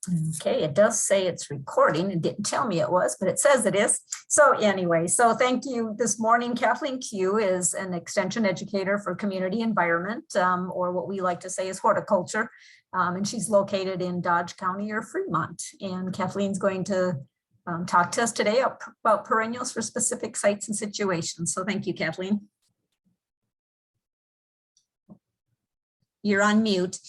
Okay, it does say it's recording. It didn't tell me it was, but it says it is. So anyway, so thank you this morning. Kathleen Cue is an extension educator for community environment, or what we like to say is horticulture. And she's located in Dodge County or Fremont. And Kathleen's going to talk to us today about perennials for specific sites and situations. So thank you, Kathleen. You're on mute.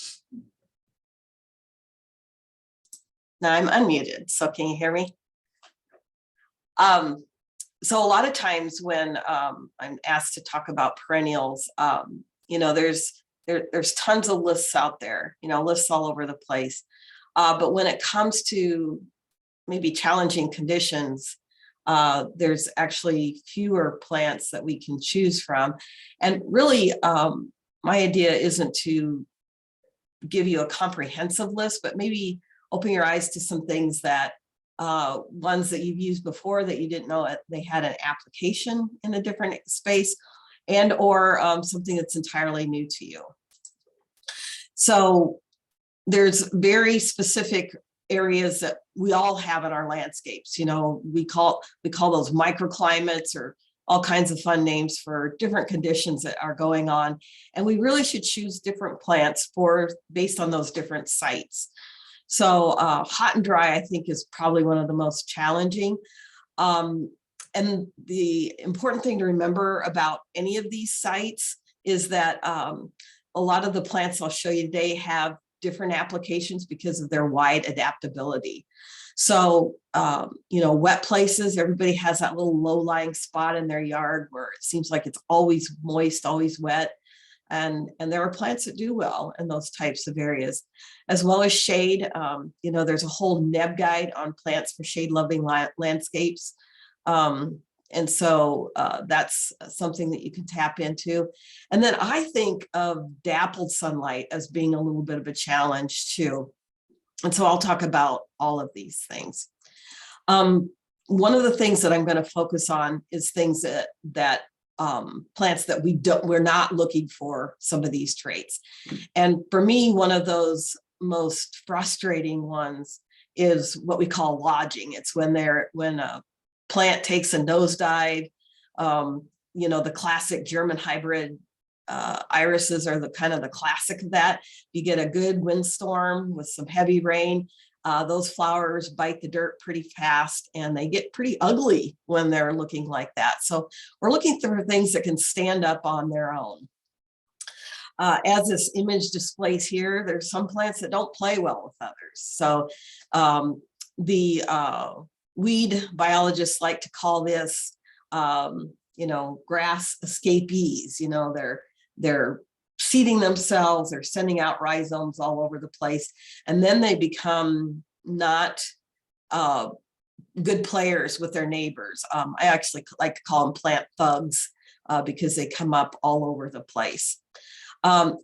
Now I'm unmuted, so can you hear me? So a lot of times when I'm asked to talk about perennials, you know, there's tons of lists out there, you know, lists all over the place. But when it comes to maybe challenging conditions, there's actually fewer plants that we can choose from. And really, my idea isn't to give you a comprehensive list, but maybe open your eyes to some things that ones that you've used before that you didn't know they had an application in a different space, and or something that's entirely new to you. So there's very specific areas that we all have in our landscapes. You know, we call those microclimates, or all kinds of fun names for different conditions that are going on. And we really should choose different plants based on those different sites. So hot and dry, I think, is probably one of the most challenging. And the important thing to remember about any of these sites is that a lot of the plants I'll show you today have different applications because of their wide adaptability. So, you know, wet places, everybody has that little low-lying spot in their yard where it seems like it's always moist, always wet. And there are plants that do well in those types of areas, as well as shade. You know, there's a whole NEB guide on plants for shade-loving landscapes. And so that's something that you can tap into. And then I think of dappled sunlight as being a little bit of a challenge too. And so I'll talk about all of these things. One of the things that I'm going to focus on is things that plants that we're not looking for some of these traits. And for me, one of those most frustrating ones is what we call lodging. It's when a plant takes a nosedive. You know, the classic German hybrid irises are the kind of the classic of that. You get a good windstorm with some heavy rain. Those flowers bite the dirt pretty fast, and they get pretty ugly when they're looking like that. So we're looking for things that can stand up on their own. As this image displays here, there's some plants that don't play well with others. So the weed biologists like to call this, you know, grass escapees. You know, they're seeding themselves, they're sending out rhizomes all over the place, and then they become not good players with their neighbors. I actually like to call them plant thugs because they come up all over the place.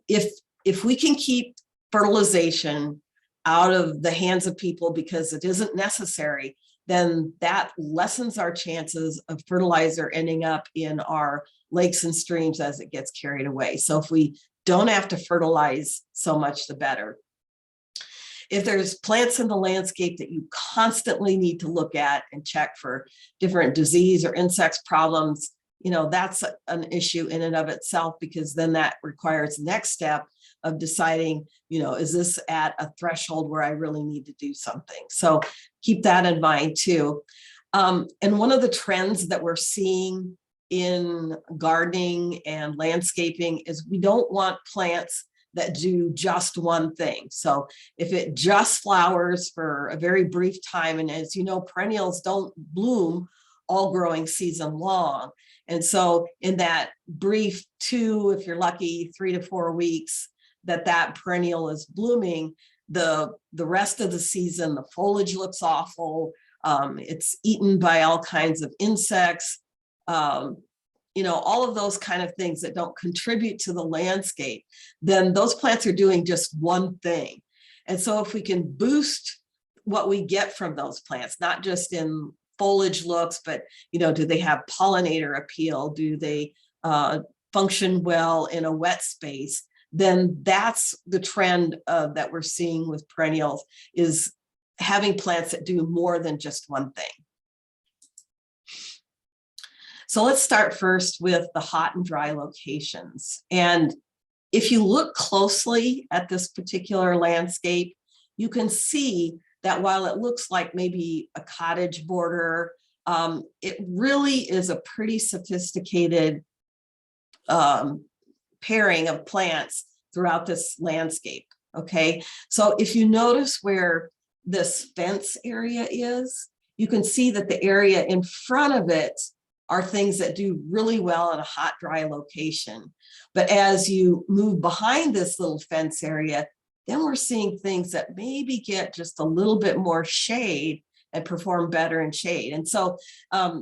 If we can keep fertilization out of the hands of people because it isn't necessary, then that lessens our chances of fertilizer ending up in our lakes and streams as it gets carried away. So if we don't have to fertilize, so much the better. If there's plants in the landscape that you constantly need to look at and check for different disease or insects problems, you know, that's an issue in and of itself, because then that requires the next step of deciding, you know, is this at a threshold where I really need to do something? So keep that in mind too. And one of the trends that we're seeing in gardening and landscaping is we don't want plants that do just one thing. So if it just flowers for a very brief time, and as you know, perennials don't bloom all growing season long. And so in that brief 2, if you're lucky, 3 to 4 weeks that perennial is blooming, the rest of the season, the foliage looks awful. It's eaten by all kinds of insects. You know, all of those kind of things that don't contribute to the landscape, then those plants are doing just one thing. And so if we can boost what we get from those plants, not just in foliage looks, but, you know, do they have pollinator appeal? Do they function well in a wet space? Then that's the trend that we're seeing with perennials, is having plants that do more than just one thing. So let's start first with the hot and dry locations. And if you look closely at this particular landscape, you can see that while it looks like maybe a cottage border, it really is a pretty sophisticated pairing of plants throughout this landscape. Okay, so if you notice where this fence area is, you can see that the area in front of it are things that do really well in a hot, dry location. But as you move behind this little fence area, then we're seeing things that maybe get just a little bit more shade and perform better in shade. And so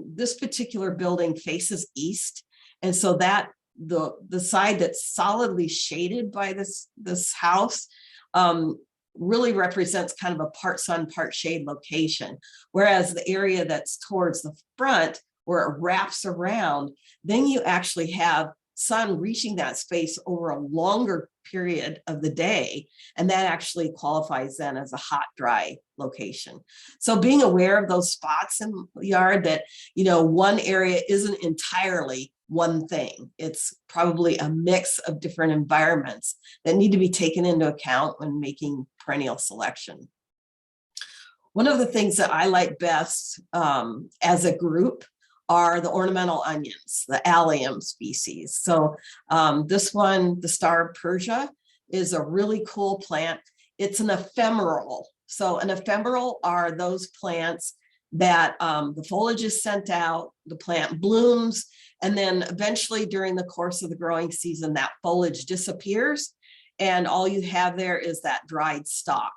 this particular building faces east. And so that the side that's solidly shaded by this house really represents kind of a part sun, part shade location. Whereas the area that's towards the front, where it wraps around, then you actually have sun reaching that space over a longer period of the day. And that actually qualifies then as a hot, dry location. So being aware of those spots in the yard that, you know, one area isn't entirely one thing. It's probably a mix of different environments that need to be taken into account when making perennial selection. One of the things that I like best as a group are the ornamental onions, the allium species. So this one, the Star of Persia, is a really cool plant. It's an ephemeral. So an ephemeral are those plants that the foliage is sent out, the plant blooms, and then eventually during the course of the growing season, that foliage disappears, and all you have there is that dried stalk.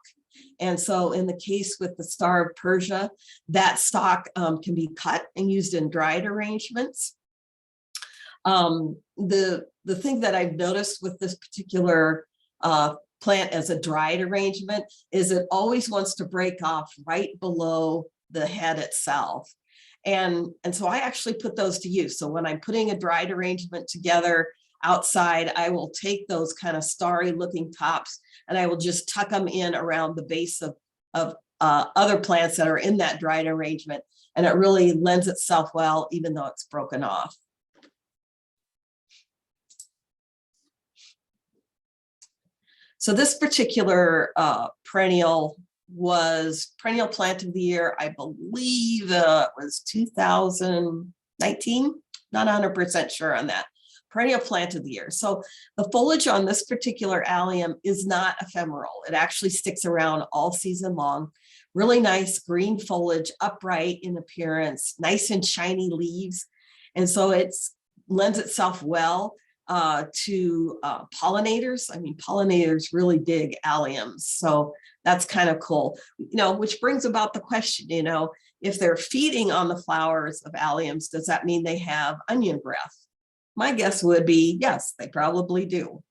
And so in the case with the Star of Persia, that stalk can be cut and used in dried arrangements. The thing that I've noticed with this particular plant as a dried arrangement is it always wants to break off right below the head itself. And so I actually put those to use. So when I'm putting a dried arrangement together outside, I will take those kind of starry looking tops and I will just tuck them in around the base of other plants that are in that dried arrangement. And it really lends itself well, even though it's broken off. So this particular perennial was Perennial Plant of the Year, I believe it was 2019, not 100% sure on that. Perennial Plant of the Year. So the foliage on this particular allium is not ephemeral. It actually sticks around all season long. Really nice green foliage, upright in appearance, nice and shiny leaves. And so it lends itself well to pollinators. I mean, pollinators really dig alliums. So that's kind of cool, you know, which brings about the question, you know, if they're feeding on the flowers of alliums, does that mean they have onion breath? My guess would be, yes, they probably do.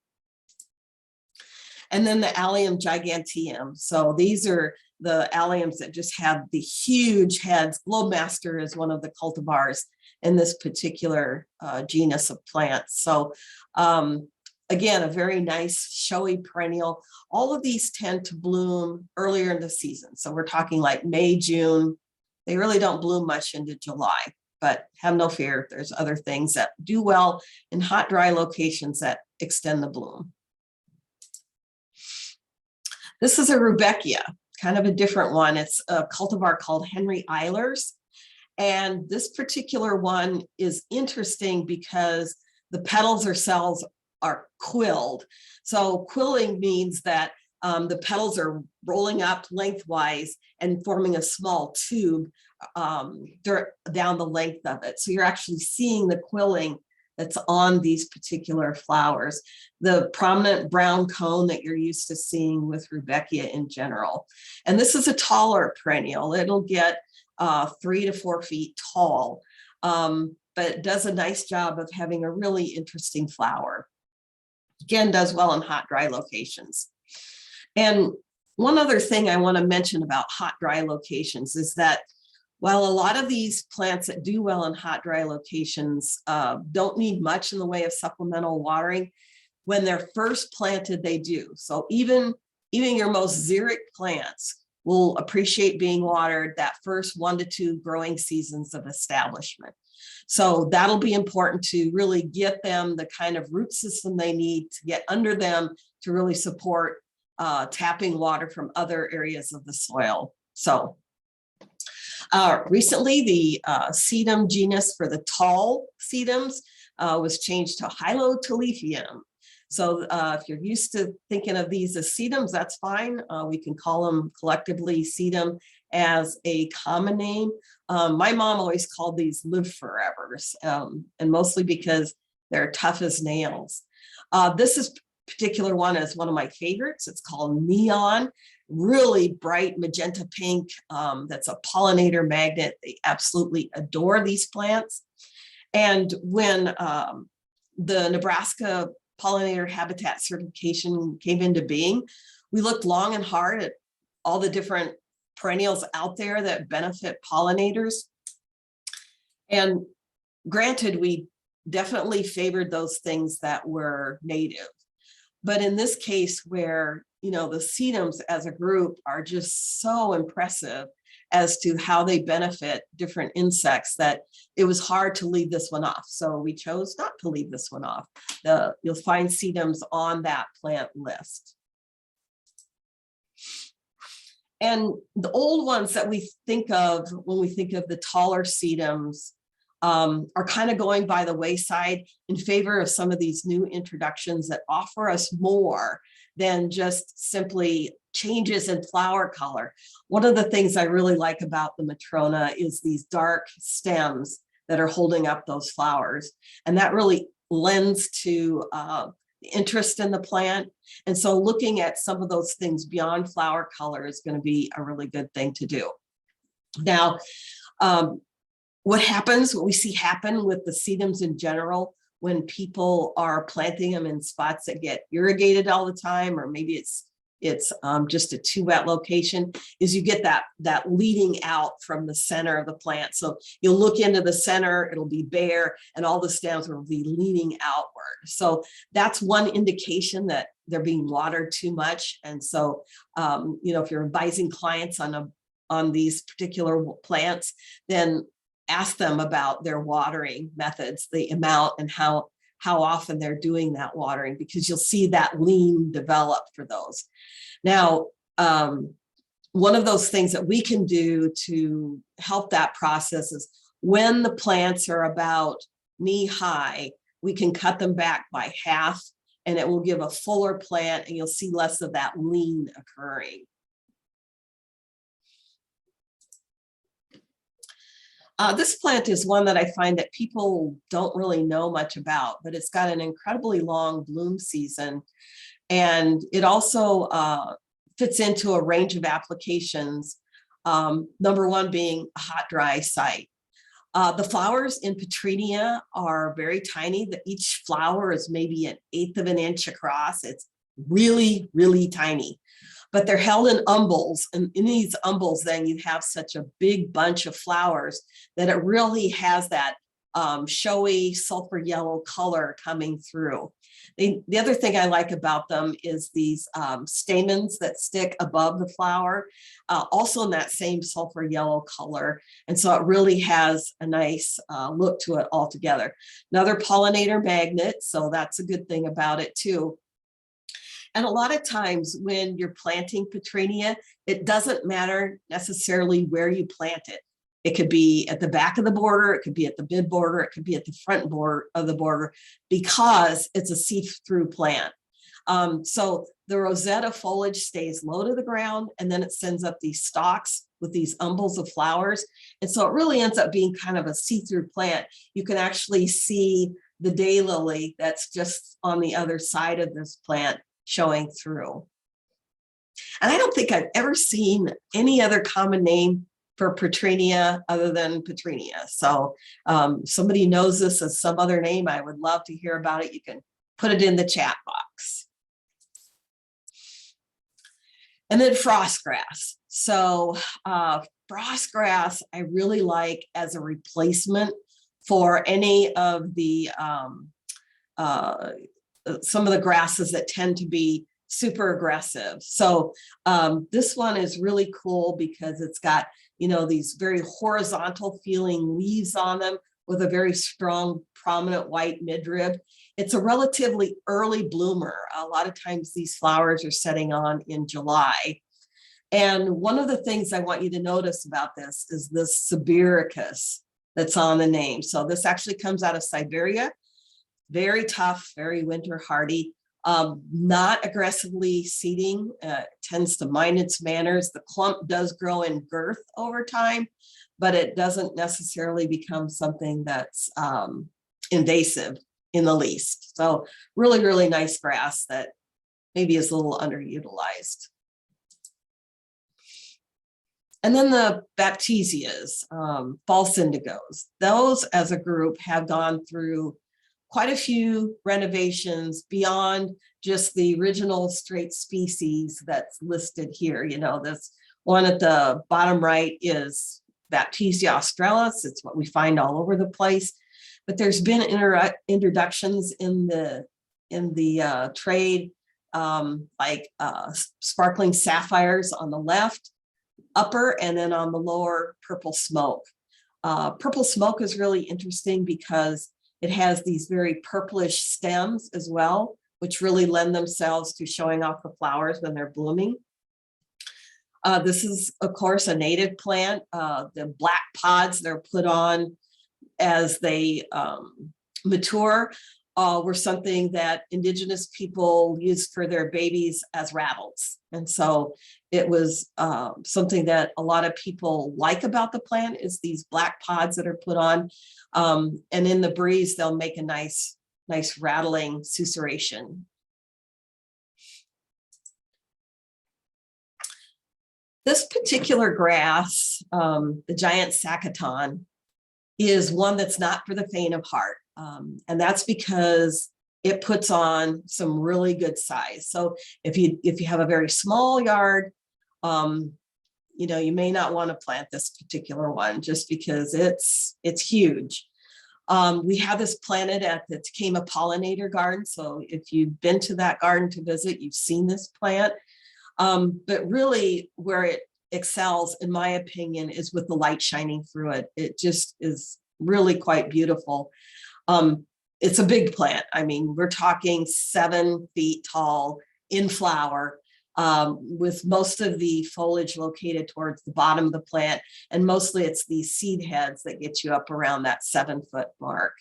And then the allium giganteum. So these are the alliums that just have the huge heads. Globemaster is one of the cultivars in this particular genus of plants. So again, a very nice showy perennial. All of these tend to bloom earlier in the season. So we're talking like May, June. They really don't bloom much into July, but have no fear. There's other things that do well in hot, dry locations that extend the bloom. This is a Rudbeckia, kind of a different one. It's a cultivar called Henry Eilers. And this particular one is interesting because the petals themselves are quilled. So quilling means that the petals are rolling up lengthwise and forming a small tube down the length of it. So you're actually seeing the quilling that's on these particular flowers, the prominent brown cone that you're used to seeing with Rudbeckia in general. And this is a taller perennial. It'll get 3 to 4 feet tall, but it does a nice job of having a really interesting flower. Again, does well in hot, dry locations. And one other thing I want to mention about hot, dry locations is that while a lot of these plants that do well in hot, dry locations don't need much in the way of supplemental watering, when they're first planted, they do. So even your most xeric plants will appreciate being watered that first 1 to 2 growing seasons of establishment. So that'll be important to really get them the kind of root system they need to get under them to really support tapping water from other areas of the soil. So recently, the sedum genus for the tall sedums was changed to Hylotulipium. So if you're used to thinking of these as sedums, that's fine. We can call them collectively sedum as a common name. My mom always called these live forevers, and mostly because they're tough as nails. This particular one is one of my favorites. It's called Neon, really bright magenta pink. That's a pollinator magnet. They absolutely adore these plants. And when the Nebraska pollinator habitat certification came into being, we looked long and hard at all the different perennials out there that benefit pollinators. And granted, we definitely favored those things that were native. But in this case, where, you know, the sedums as a group are just so impressive as to how they benefit different insects, that it was hard to leave this one off. So we chose not to leave this one off. You'll find sedums on that plant list. And the old ones that we think of when we think of the taller sedums are kind of going by the wayside in favor of some of these new introductions that offer us more than just simply changes in flower color. One of the things I really like about the Matrona is these dark stems that are holding up those flowers. And that really lends to interest in the plant. And so looking at some of those things beyond flower color is going to be a really good thing to do. Now, what we see happen with the sedums in general, when people are planting them in spots that get irrigated all the time, or maybe it's just a too wet location, is you get that leading out from the center of the plant. So you'll look into the center, it'll be bare, and all the stems will be leaning outward. So that's one indication that they're being watered too much. And so, you know, if you're advising clients on these particular plants, then ask them about their watering methods, the amount, and how often they're doing that watering, because you'll see that lean develop for those. Now, one of those things that we can do to help that process is when the plants are about knee high, we can cut them back by half, and it will give a fuller plant, and you'll see less of that lean occurring. This plant is one that I find that people don't really know much about, but it's got an incredibly long bloom season. And it also fits into a range of applications, number one being a hot, dry site. The flowers in Petrenia are very tiny. Each flower is maybe 1/8 of an inch across. It's really, really tiny. But they're held in umbels, and in these umbels, then you have such a big bunch of flowers that it really has that showy sulfur yellow color coming through. The other thing I like about them is these stamens that stick above the flower, also in that same sulfur yellow color. And so it really has a nice look to it altogether. Another pollinator magnet, so that's a good thing about it too. And a lot of times when you're planting Petrenia, it doesn't matter necessarily where you plant it. It could be at the back of the border, it could be at the mid border, it could be at the front border of the border, because it's a see-through plant. So the rosetta foliage stays low to the ground, and then it sends up these stalks with these umbels of flowers. And so it really ends up being kind of a see-through plant. You can actually see the daylily that's just on the other side of this plant showing through. And I don't think I've ever seen any other common name for Petrenia other than Petrenia. So somebody knows this as some other name, I would love to hear about it. You can put it in the chat box. And then frostgrass. So frostgrass I really like as a replacement for any of the some of the grasses that tend to be super aggressive. So this one is really cool because it's got, you know, these very horizontal feeling leaves on them with a very strong, prominent white midrib. It's a relatively early bloomer. A lot of times these flowers are setting on in July. And one of the things I want you to notice about this is this Sibiricus that's on the name. So this actually comes out of Siberia, very tough, very winter hardy, not aggressively seeding, tends to mind its manners. The clump does grow in girth over time, but it doesn't necessarily become something that's invasive in the least. So really, really nice grass that maybe is a little underutilized. And then the Baptisias, false indigos, those as a group have gone through quite a few renovations beyond just the original straight species that's listed here. You know, this one at the bottom right is Baptisia australis. It's what we find all over the place. But there's been introductions in the trade, like sparkling sapphires on the left, upper, and then on the lower, purple smoke. Purple smoke is really interesting because it has these very purplish stems as well, which really lend themselves to showing off the flowers when they're blooming. This is, of course, a native plant. The black pods they're put on as they mature were something that indigenous people used for their babies as rattles. And so it was something that a lot of people like about the plant is these black pods that are put on. And in the breeze, they'll make a nice rattling susurration. This particular grass, the giant saccaton, is one that's not for the faint of heart. And that's because it puts on some really good size. So if you have a very small yard, you know, you may not want to plant this particular one just because it's huge. We have this planted at the Takema Pollinator Garden. So if you've been to that garden to visit, you've seen this plant. But really where it excels, in my opinion, is with the light shining through it. It just is really quite beautiful. It's a big plant. I mean, we're talking 7 feet tall in flower, with most of the foliage located towards the bottom of the plant. And mostly it's these seed heads that get you up around that 7-foot mark.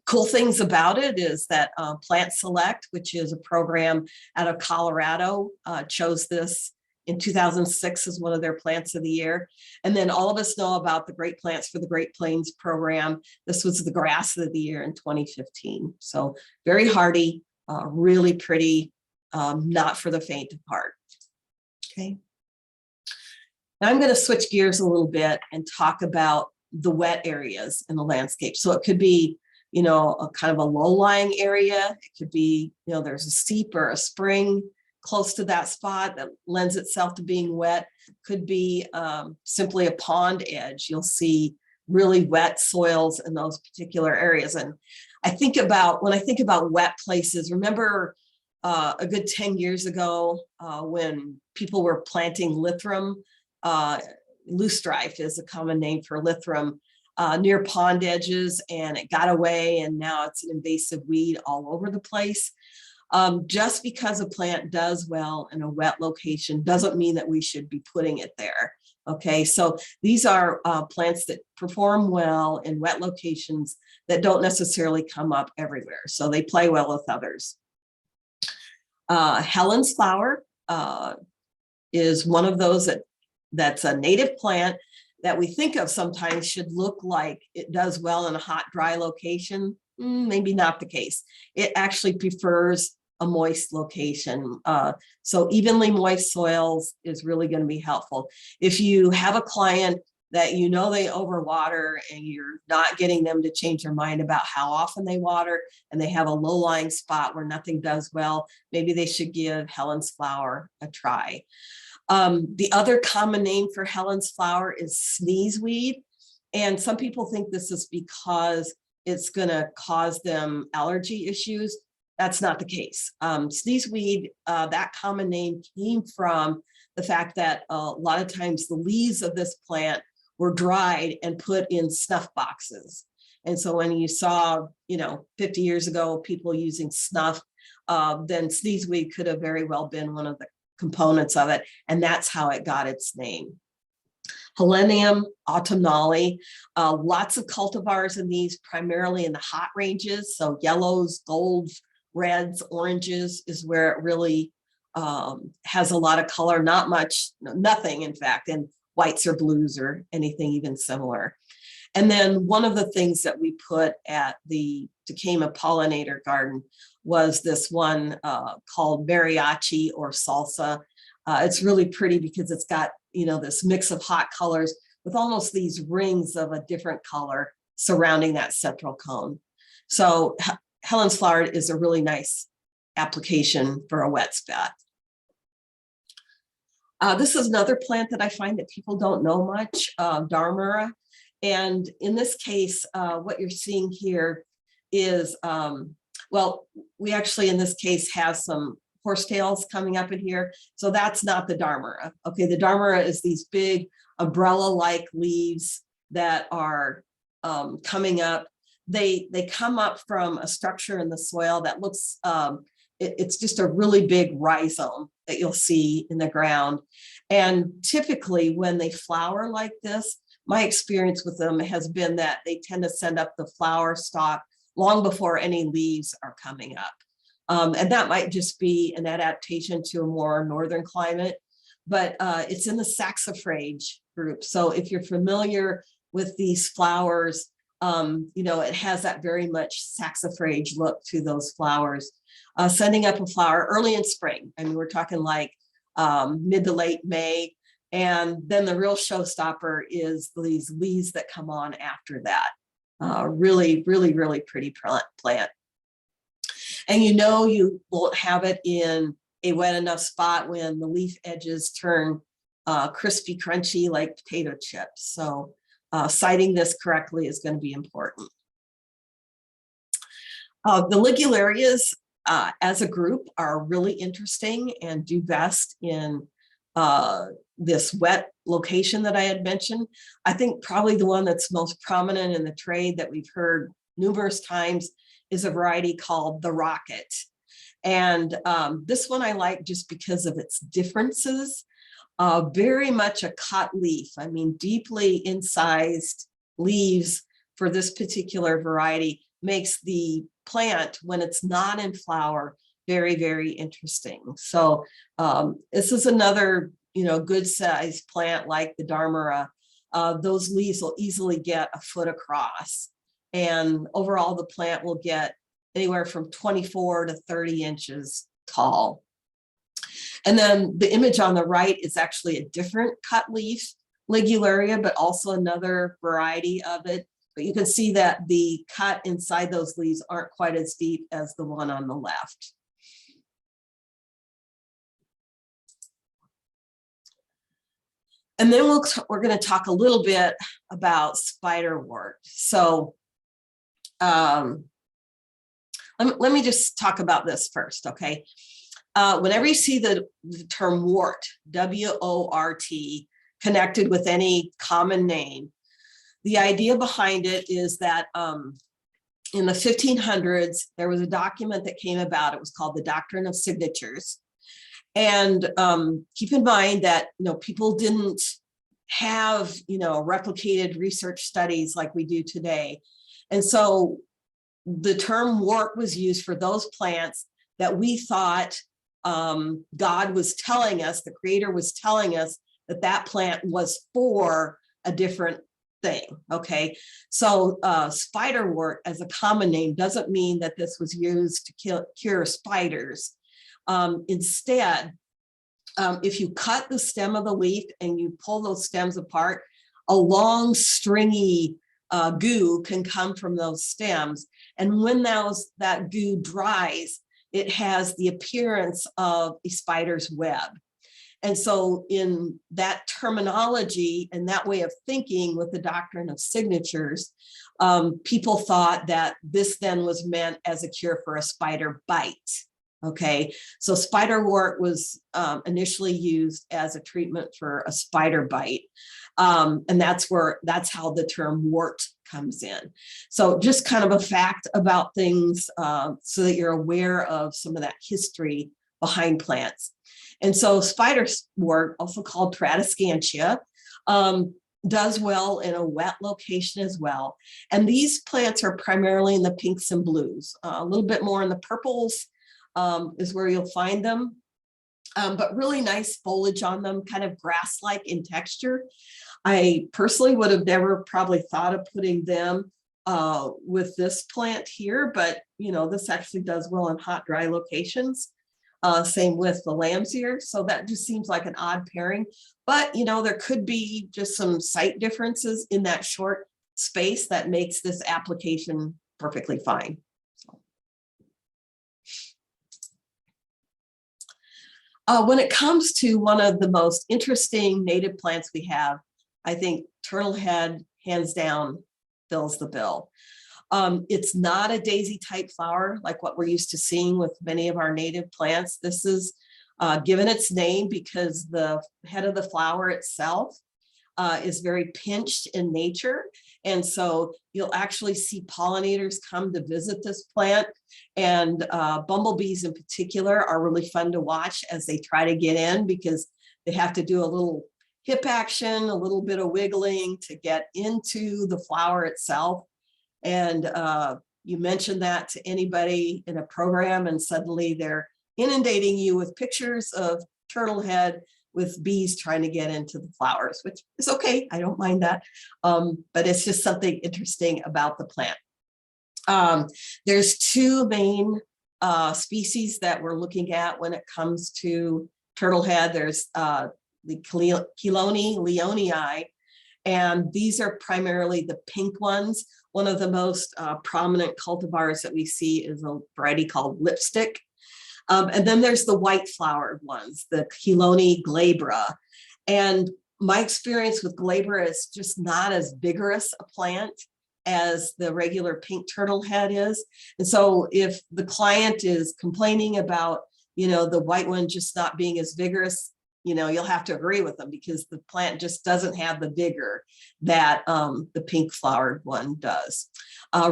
Cool things about it is that Plant Select, which is a program out of Colorado, chose this in 2006 as one of their plants of the year. And then all of us know about the Great Plants for the Great Plains program. This was the grass of the year in 2015. So very hardy, really pretty, not for the faint of heart. Okay. Now I'm going to switch gears a little bit and talk about the wet areas in the landscape. So it could be, you know, a kind of a low-lying area. It could be, you know, there's a steep or a spring close to that spot that lends itself to being wet. Could be simply a pond edge. You'll see really wet soils in those particular areas. And I think about, when I think about wet places, remember a good 10 years ago when people were planting lithrum, loosestrife is a common name for lithrum, near pond edges, and it got away, and now it's an invasive weed all over the place. Just because a plant does well in a wet location doesn't mean that we should be putting it there. Okay, so these are plants that perform well in wet locations that don't necessarily come up everywhere. So they play well with others. Helen's flower is one of those that's a native plant that we think of sometimes should look like it does well in a hot, dry location. Maybe not the case. It actually prefers a moist location. So evenly moist soils is really going to be helpful. If you have a client that you know they overwater and you're not getting them to change their mind about how often they water, and they have a low-lying spot where nothing does well, maybe they should give Helen's flower a try. The other common name for Helen's flower is sneezeweed. And some people think this is because it's going to cause them allergy issues. that's not the case. Sneezeweed, that common name came from the fact that a lot of times the leaves of this plant were dried and put in snuff boxes. And so when you saw, 50 years ago, people using snuff, then sneezeweed could have very well been one of the components of it. And that's how it got its name. Helenium autumnale, lots of cultivars in these, primarily in the hot ranges. So yellows, golds, reds, oranges is where it really has a lot of color, not much, nothing in fact, in whites or blues or anything even similar. And then one of the things that we put at the Tecama pollinator garden was this one called mariachi or salsa. It's really pretty because it's got, this mix of hot colors with almost these rings of a different color surrounding that central cone. So Helen's flower is a really nice application for a wet spot. This is another plant that I find that people don't know much, Darmura. And in this case, what you're seeing here is, we actually in this case have some horsetails coming up in here. So that's not the Darmura. Okay, the Darmura is these big umbrella-like leaves that are coming up. They come up from a structure in the soil that looks, it's just a really big rhizome that you'll see in the ground. And typically when they flower like this, my experience with them has been that they tend to send up the flower stalk long before any leaves are coming up. And that might just be an adaptation to a more northern climate, but it's in the saxifrage group. So if you're familiar with these flowers, it has that very much saxifrage look to those flowers. Sending up a flower early in spring. I mean, we're talking like mid to late May. And then the real showstopper is these leaves that come on after that. Really, really, really pretty plant. And you won't have it in a wet enough spot when the leaf edges turn crispy, crunchy like potato chips. So siting this correctly is going to be important. The ligularias as a group are really interesting and do best in this wet location that I had mentioned. I think probably the one that's most prominent in the trade that we've heard numerous times is a variety called the Rocket. And this one I like just because of its differences. Very much a cut leaf. I mean, deeply incised leaves for this particular variety makes the plant, when it's not in flower, very, very interesting. So this is another, good sized plant like the Darmura. Those leaves will easily get a foot across. And overall, the plant will get anywhere from 24 to 30 inches tall. And then the image on the right is actually a different cut leaf ligularia, but also another variety of it. But you can see that the cut inside those leaves aren't quite as deep as the one on the left. And then we're going to talk a little bit about spiderwort. So let me just talk about this first, okay? Whenever you see the term wart, W-O-R-T, connected with any common name, the idea behind it is that in the 1500s, there was a document that came about. It was called the Doctrine of Signatures. And keep in mind that, people didn't have, replicated research studies like we do today. And so the term wart was used for those plants that we thought God was telling us, the creator was telling us that that plant was for a different thing, okay? So spiderwort as a common name doesn't mean that this was used to cure spiders. Instead, if you cut the stem of the leaf and you pull those stems apart, a long stringy goo can come from those stems. And when that goo dries, it has the appearance of a spider's web. And so in that terminology and that way of thinking with the doctrine of signatures, people thought that this then was meant as a cure for a spider bite. Okay, so spiderwort was initially used as a treatment for a spider bite. And that's how the term wart comes in. So just kind of a fact about things so that you're aware of some of that history behind plants. And so spiderwort, also called Tradescantia, does well in a wet location as well. And these plants are primarily in the pinks and blues, a little bit more in the purples is where you'll find them. But really nice foliage on them, kind of grass-like in texture. I personally would have never probably thought of putting them with this plant here, but this actually does well in hot, dry locations. Same with the lamb's ear. So that just seems like an odd pairing, but there could be just some site differences in that short space that makes this application perfectly fine. When it comes to one of the most interesting native plants we have, I think turtlehead, hands down, fills the bill. It's not a daisy type flower like what we're used to seeing with many of our native plants. This is given its name because the head of the flower itself is very pinched in nature. And so you'll actually see pollinators come to visit this plant, and bumblebees in particular are really fun to watch as they try to get in, because they have to do a little hip action, a little bit of wiggling to get into the flower itself. And you mention that to anybody in a program and suddenly they're inundating you with pictures of turtlehead with bees trying to get into the flowers, which is okay. I don't mind that. But it's just something interesting about the plant. There's two main species that we're looking at when it comes to turtlehead. There's the Chelone leonii, and these are primarily the pink ones. One of the most prominent cultivars that we see is a variety called lipstick. And then there's the white flowered ones, the Chelone glabra. And my experience with glabra is just not as vigorous a plant as the regular pink turtlehead is. And so if the client is complaining about, the white one just not being as vigorous, you'll have to agree with them, because the plant just doesn't have the vigor that the pink flowered one does.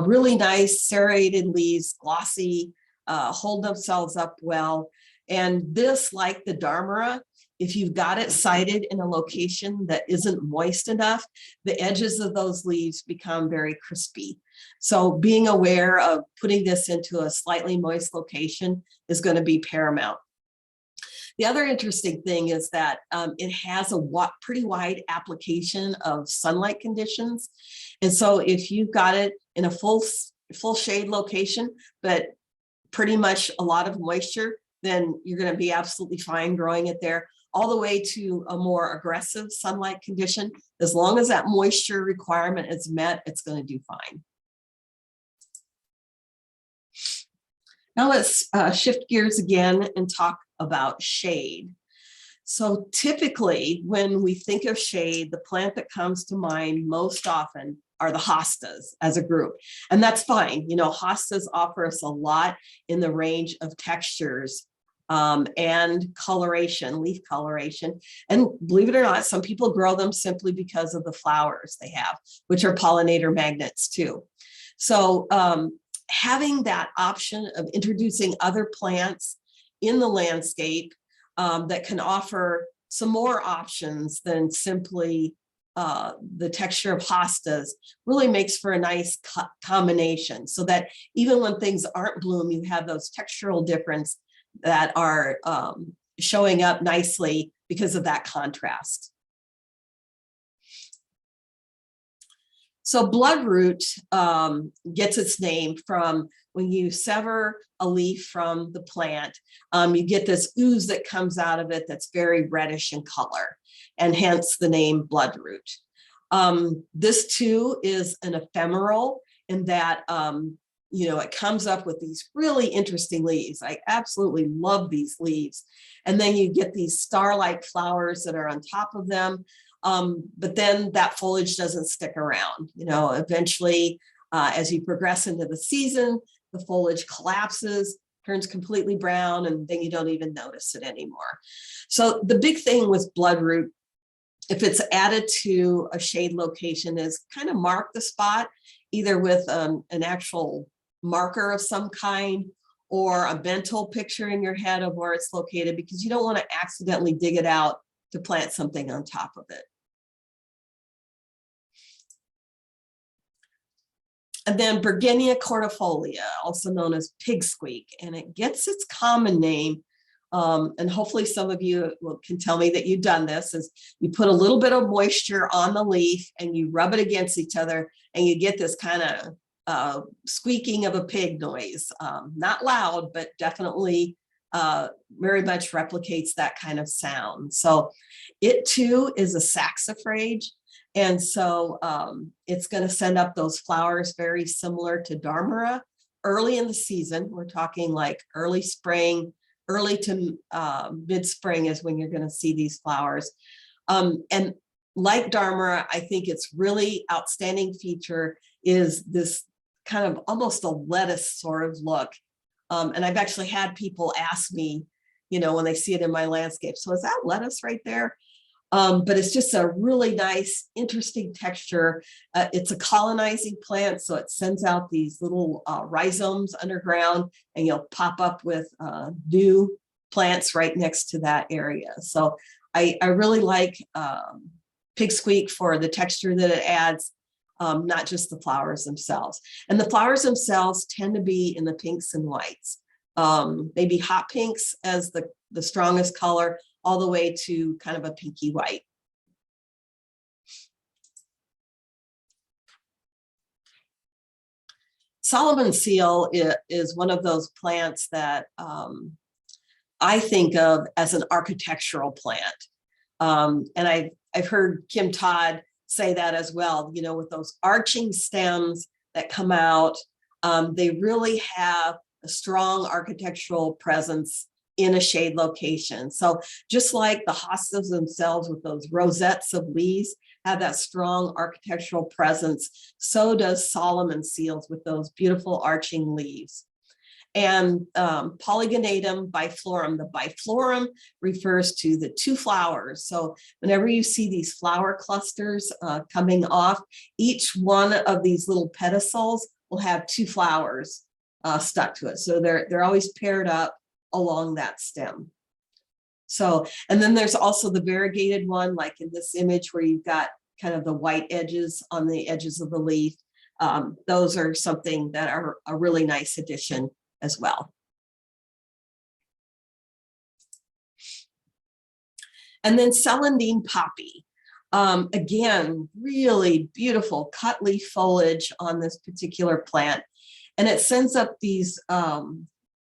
Really nice serrated leaves, glossy, hold themselves up well. And this, like the Dharmara, if you've got it sited in a location that isn't moist enough, the edges of those leaves become very crispy. So being aware of putting this into a slightly moist location is going to be paramount. The other interesting thing is that it has a pretty wide application of sunlight conditions. And so if you've got it in a full shade location, but pretty much a lot of moisture, then you're going to be absolutely fine growing it there, all the way to a more aggressive sunlight condition. As long as that moisture requirement is met, it's going to do fine. Now let's shift gears again and talk about shade. So typically when we think of shade, the plant that comes to mind most often are the hostas as a group. And that's fine. Hostas offer us a lot in the range of textures and coloration, leaf coloration. And believe it or not, some people grow them simply because of the flowers they have, which are pollinator magnets too. So having that option of introducing other plants in the landscape that can offer some more options than simply the texture of hostas really makes for a nice combination, so that even when things aren't bloom, you have those textural difference that are showing up nicely because of that contrast. So bloodroot gets its name from when you sever a leaf from the plant, you get this ooze that comes out of it that's very reddish in color, and hence the name bloodroot. This too is an ephemeral in that it comes up with these really interesting leaves. I absolutely love these leaves. And then you get these star-like flowers that are on top of them. But then that foliage doesn't stick around. Eventually As you progress into the season, the foliage collapses, turns completely brown, and then you don't even notice it anymore. So the big thing with bloodroot, if it's added to a shade location, is kind of mark the spot, either with an actual marker of some kind or a mental picture in your head of where it's located, because you don't want to accidentally dig it out to plant something on top of it. And then Bergenia cordifolia, also known as pig squeak, and it gets its common name. And hopefully some of you can tell me that you've done this, is you put a little bit of moisture on the leaf and you rub it against each other and you get this kind of squeaking of a pig noise. Not loud, but definitely very much replicates that kind of sound. So it too is a saxifrage. And so it's going to send up those flowers very similar to Darmera early in the season. We're talking like early spring, early to mid-spring is when you're going to see these flowers. And like Darmera, I think its really outstanding feature is this kind of almost a lettuce sort of look. And I've actually had people ask me, you know, when they see it in my landscape, so is that lettuce right there? But it's just a really nice, interesting texture. It's a colonizing plant, so it sends out these little rhizomes underground, and you'll pop up with new plants right next to that area. So I really like pig squeak for the texture that it adds, not just the flowers themselves. And the flowers themselves tend to be in the pinks and whites, maybe hot pinks as the strongest color, all the way to kind of a pinky white. Solomon seal is one of those plants that I think of as an architectural plant. And I've heard Kim Todd say that as well, you know, with those arching stems that come out, they really have a strong architectural presence in a shade location. So just like the hostas themselves with those rosettes of leaves have that strong architectural presence, so does Solomon seals with those beautiful arching leaves. And Polygonatum biflorum, the biflorum refers to the two flowers. So whenever you see these flower clusters coming off, each one of these little pedicels will have two flowers stuck to it. So they're always paired up along that stem. So, and then there's also the variegated one, like in this image where you've got kind of the white edges on the edges of the leaf. Those are something that are a really nice addition as well. And then celandine poppy. Again, really beautiful cut leaf foliage on this particular plant. And it sends up these yellow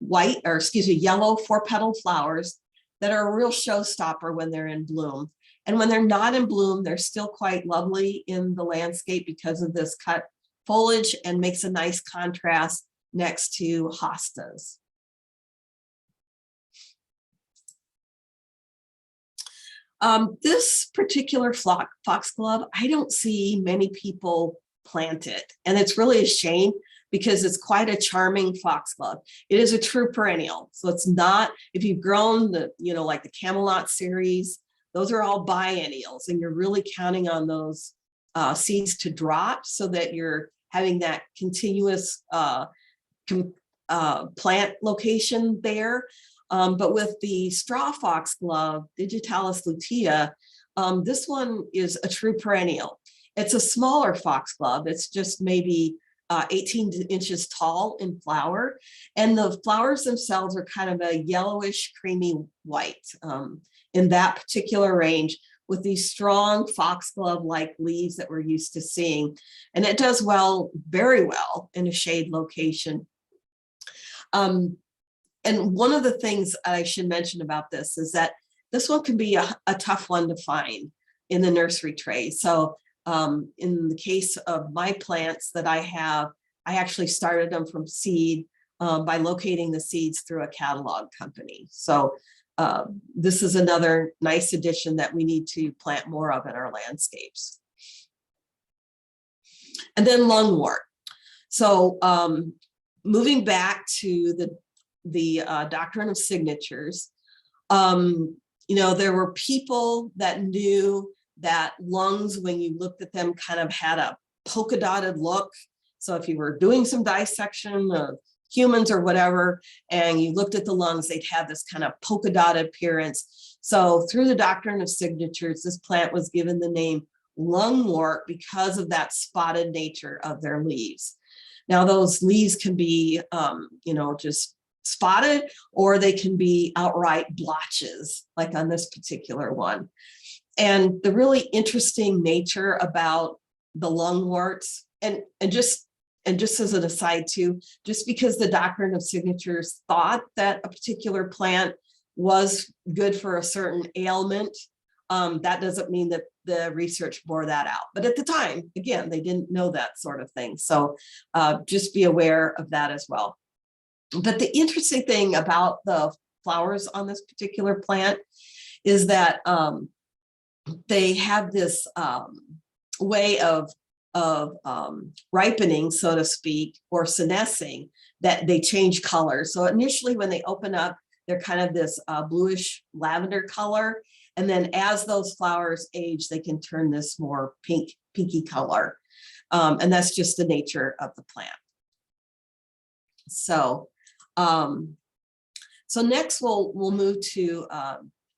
4-petal flowers that are a real showstopper when they're in bloom. And when they're not in bloom, they're still quite lovely in the landscape because of this cut foliage, and makes a nice contrast next to hostas. This particular foxglove, I don't see many people plant it, and it's really a shame because it's quite a charming foxglove. It is a true perennial, so it's not, if you've grown the, you know, like the Camelot series, those are all biennials, and you're really counting on those seeds to drop so that you're having that continuous plant location there. But with the straw foxglove, Digitalis lutea, this one is a true perennial. It's a smaller foxglove. It's just maybe 18 inches tall in flower, and the flowers themselves are kind of a yellowish creamy white in that particular range, with these strong foxglove-like leaves that we're used to seeing. And it does well, very well, in a shade location. And one of the things I should mention about this is that this one can be a tough one to find in the nursery tray. So in the case of my plants that I have, I actually started them from seed by locating the seeds through a catalog company. So this is another nice addition that we need to plant more of in our landscapes. And then lungwort. So moving back to the doctrine of signatures, there were people that knew that lungs, when you looked at them, kind of had a polka dotted look. So if you were doing some dissection of humans or whatever, and you looked at the lungs, they'd have this kind of polka dotted appearance. So through the doctrine of signatures, this plant was given the name lungwort because of that spotted nature of their leaves. Now those leaves can be, just spotted, or they can be outright blotches, like on this particular one. And the really interesting nature about the lungworts, and just as an aside too, just because the doctrine of signatures thought that a particular plant was good for a certain ailment, that doesn't mean that the research bore that out. But at the time, again, they didn't know that sort of thing. So just be aware of that as well. But the interesting thing about the flowers on this particular plant is that they have this way of ripening, so to speak, or senescing, that they change color. So initially when they open up, they're kind of this bluish lavender color. And then as those flowers age, they can turn this more pinky color. And that's just the nature of the plant. So next we'll move to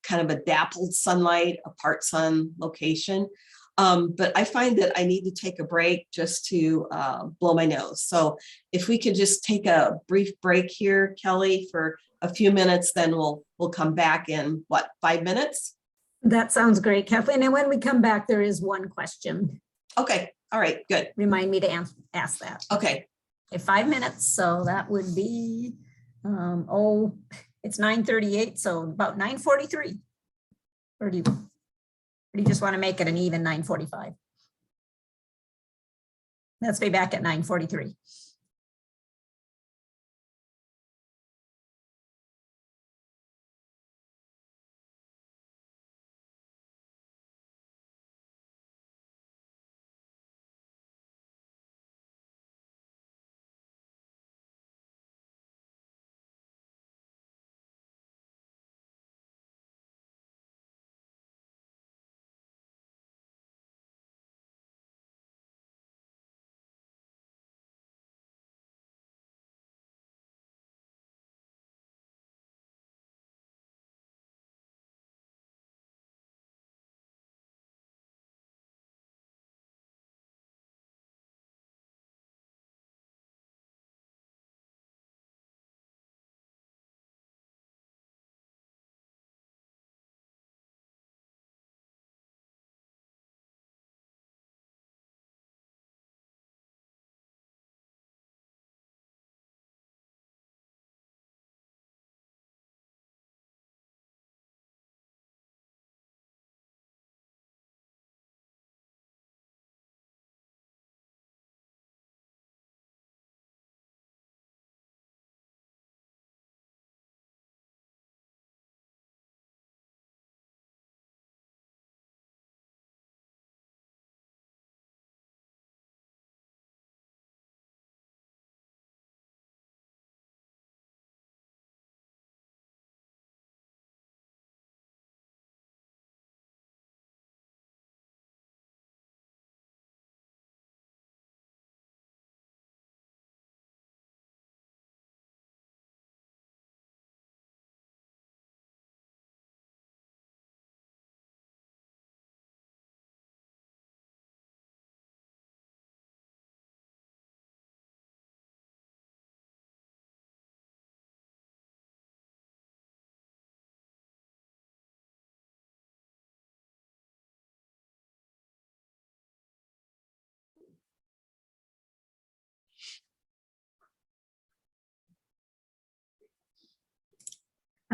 kind of a dappled sunlight, a part sun location. But I find that I need to take a break just to blow my nose. So if we could just take a brief break here, Kelly, for a few minutes, then we'll come back in 5 minutes? That sounds great, Kathleen. And when we come back, there is one question. Okay. All right, good. Remind me to ask that. Okay. 5 minutes. So that would be, it's 9:38. So about 9:43. Or do you just want to make it an even 9:45? Let's be back at 9:43.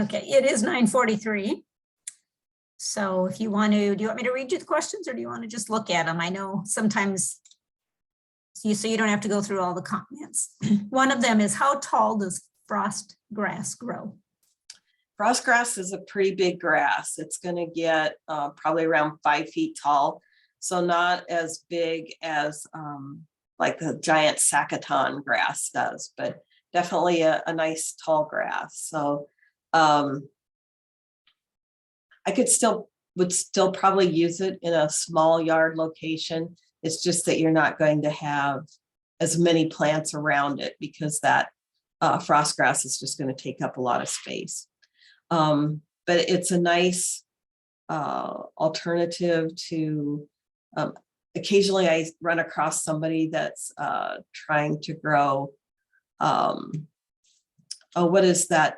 Okay, it is 9:43. So if you want to, do you want me to read you the questions or do you want to just look at them? I know sometimes, so you don't have to go through all the comments. One of them is, how tall does frost grass grow? Frost grass is a pretty big grass. It's going to get probably around 5 feet tall. So not as big as like the giant Saccaton grass does, but definitely a nice tall grass. So I would still probably use it in a small yard location. It's just that you're not going to have as many plants around it because that frost grass is just going to take up a lot of space. But it's a nice alternative to, occasionally I run across somebody that's trying to grow, what is that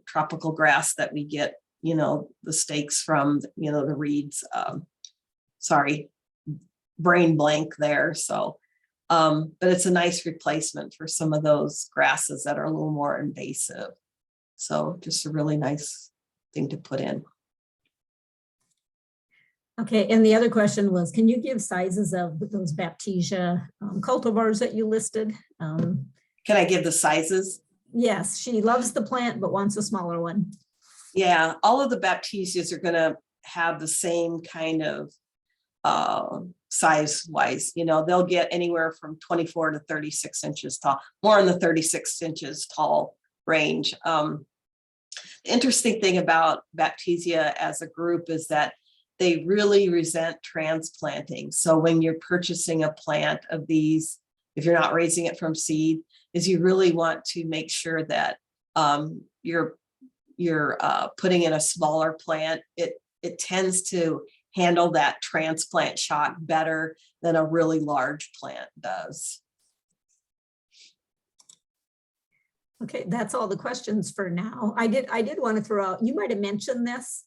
tropical grass that we get, the stakes from, the reeds, sorry, brain blank there. So, but it's a nice replacement for some of those grasses that are a little more invasive. So just a really nice thing to put in. Okay, and the other question was, can you give sizes of those Baptisia cultivars that you listed? Can I give the sizes? Yes, she loves the plant, but wants a smaller one. Yeah, all of the Baptisias are going to have the same kind of size wise. They'll get anywhere from 24 to 36 inches tall, more in the 36 inches tall range. The interesting thing about Baptisia as a group is that they really resent transplanting. So when you're purchasing a plant of these, if you're not raising it from seed, is you really want to make sure that you're putting in a smaller plant. It tends to handle that transplant shock better than a really large plant does. Okay, that's all the questions for now. I did want to throw out, you might have mentioned this,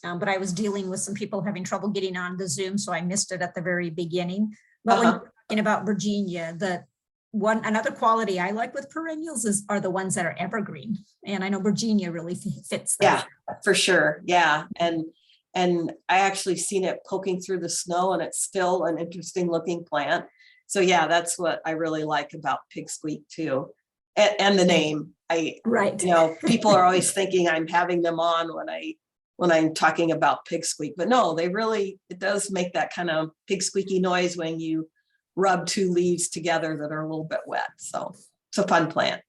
but I was dealing with some people having trouble getting on the Zoom, so I missed it at the very beginning. But when you're talking about Virginia, another quality I like with perennials are the ones that are evergreen. And I know Virginia really fits that. Yeah, for sure. Yeah. And I actually seen it poking through the snow, and it's still an interesting looking plant. So yeah, that's what I really like about Pig Squeak too. And the name. Right. People are always thinking I'm having them on when I'm talking about Pig Squeak, but no, it does make that kind of pig squeaky noise when you rub two leaves together that are a little bit wet. So it's a fun plant.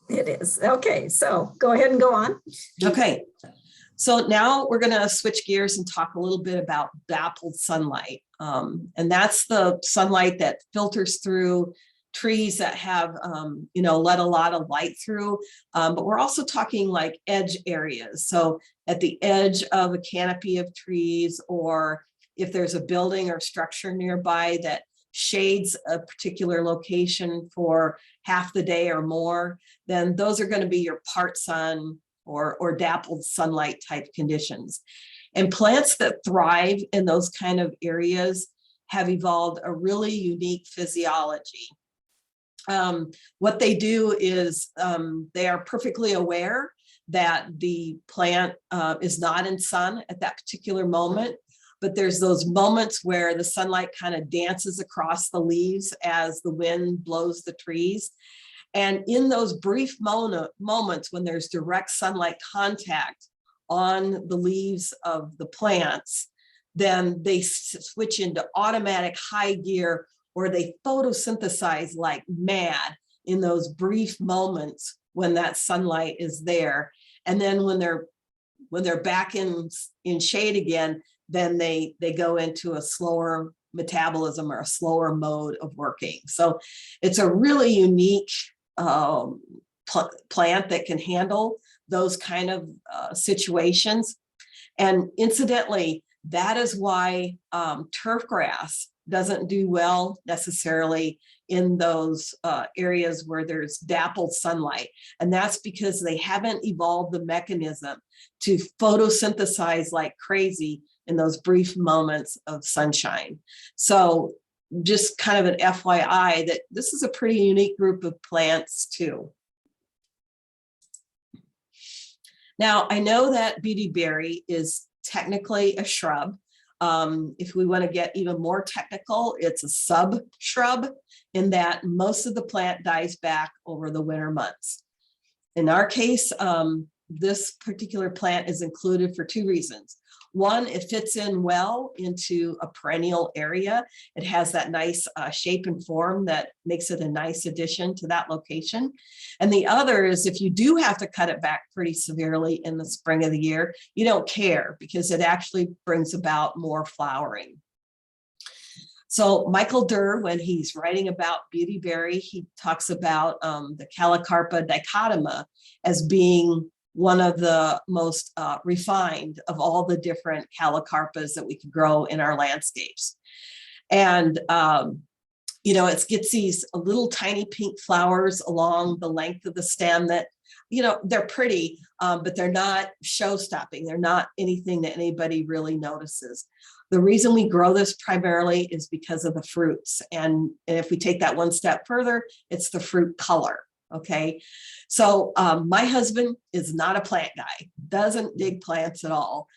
It is. Okay, so go ahead and go on. Okay. So now we're going to switch gears and talk a little bit about dappled sunlight. And that's the sunlight that filters through trees that have, let a lot of light through. But we're also talking like edge areas. So at the edge of a canopy of trees, or if there's a building or structure nearby that shades a particular location for half the day or more, then those are going to be your part sun or dappled sunlight type conditions. And plants that thrive in those kind of areas have evolved a really unique physiology. What they do is they are perfectly aware that the plant is not in sun at that particular moment, but there's those moments where the sunlight kind of dances across the leaves as the wind blows the trees. And in those brief moments when there's direct sunlight contact on the leaves of the plants, then they switch into automatic high gear, or they photosynthesize like mad in those brief moments when that sunlight is there. And then when they're back in shade again, then they go into a slower metabolism or a slower mode of working. So it's a really unique plant that can handle those kind of situations. And incidentally, that is why turf grass doesn't do well necessarily in those areas where there's dappled sunlight. And that's because they haven't evolved the mechanism to photosynthesize like crazy in those brief moments of sunshine. So just kind of an FYI that this is a pretty unique group of plants too. Now, I know that beautyberry is technically a shrub. If we want to get even more technical, it's a sub-shrub in that most of the plant dies back over the winter months. In our case, this particular plant is included for two reasons. One, it fits in well into a perennial area. It has that nice shape and form that makes it a nice addition to that location. And the other is if you do have to cut it back pretty severely in the spring of the year, you don't care because it actually brings about more flowering. So Michael Durr, when he's writing about beautyberry, he talks about the Calocarpa dichotoma as being one of the most refined of all the different calocarpas that we could grow in our landscapes. And, you know, it gets these little tiny pink flowers along the length of the stem that, you know, they're pretty, but they're not show-stopping. They're not anything that anybody really notices. The reason we grow this primarily is because of the fruits. And if we take that one step further, it's the fruit color. Okay. So my husband is not a plant guy, doesn't dig plants at all.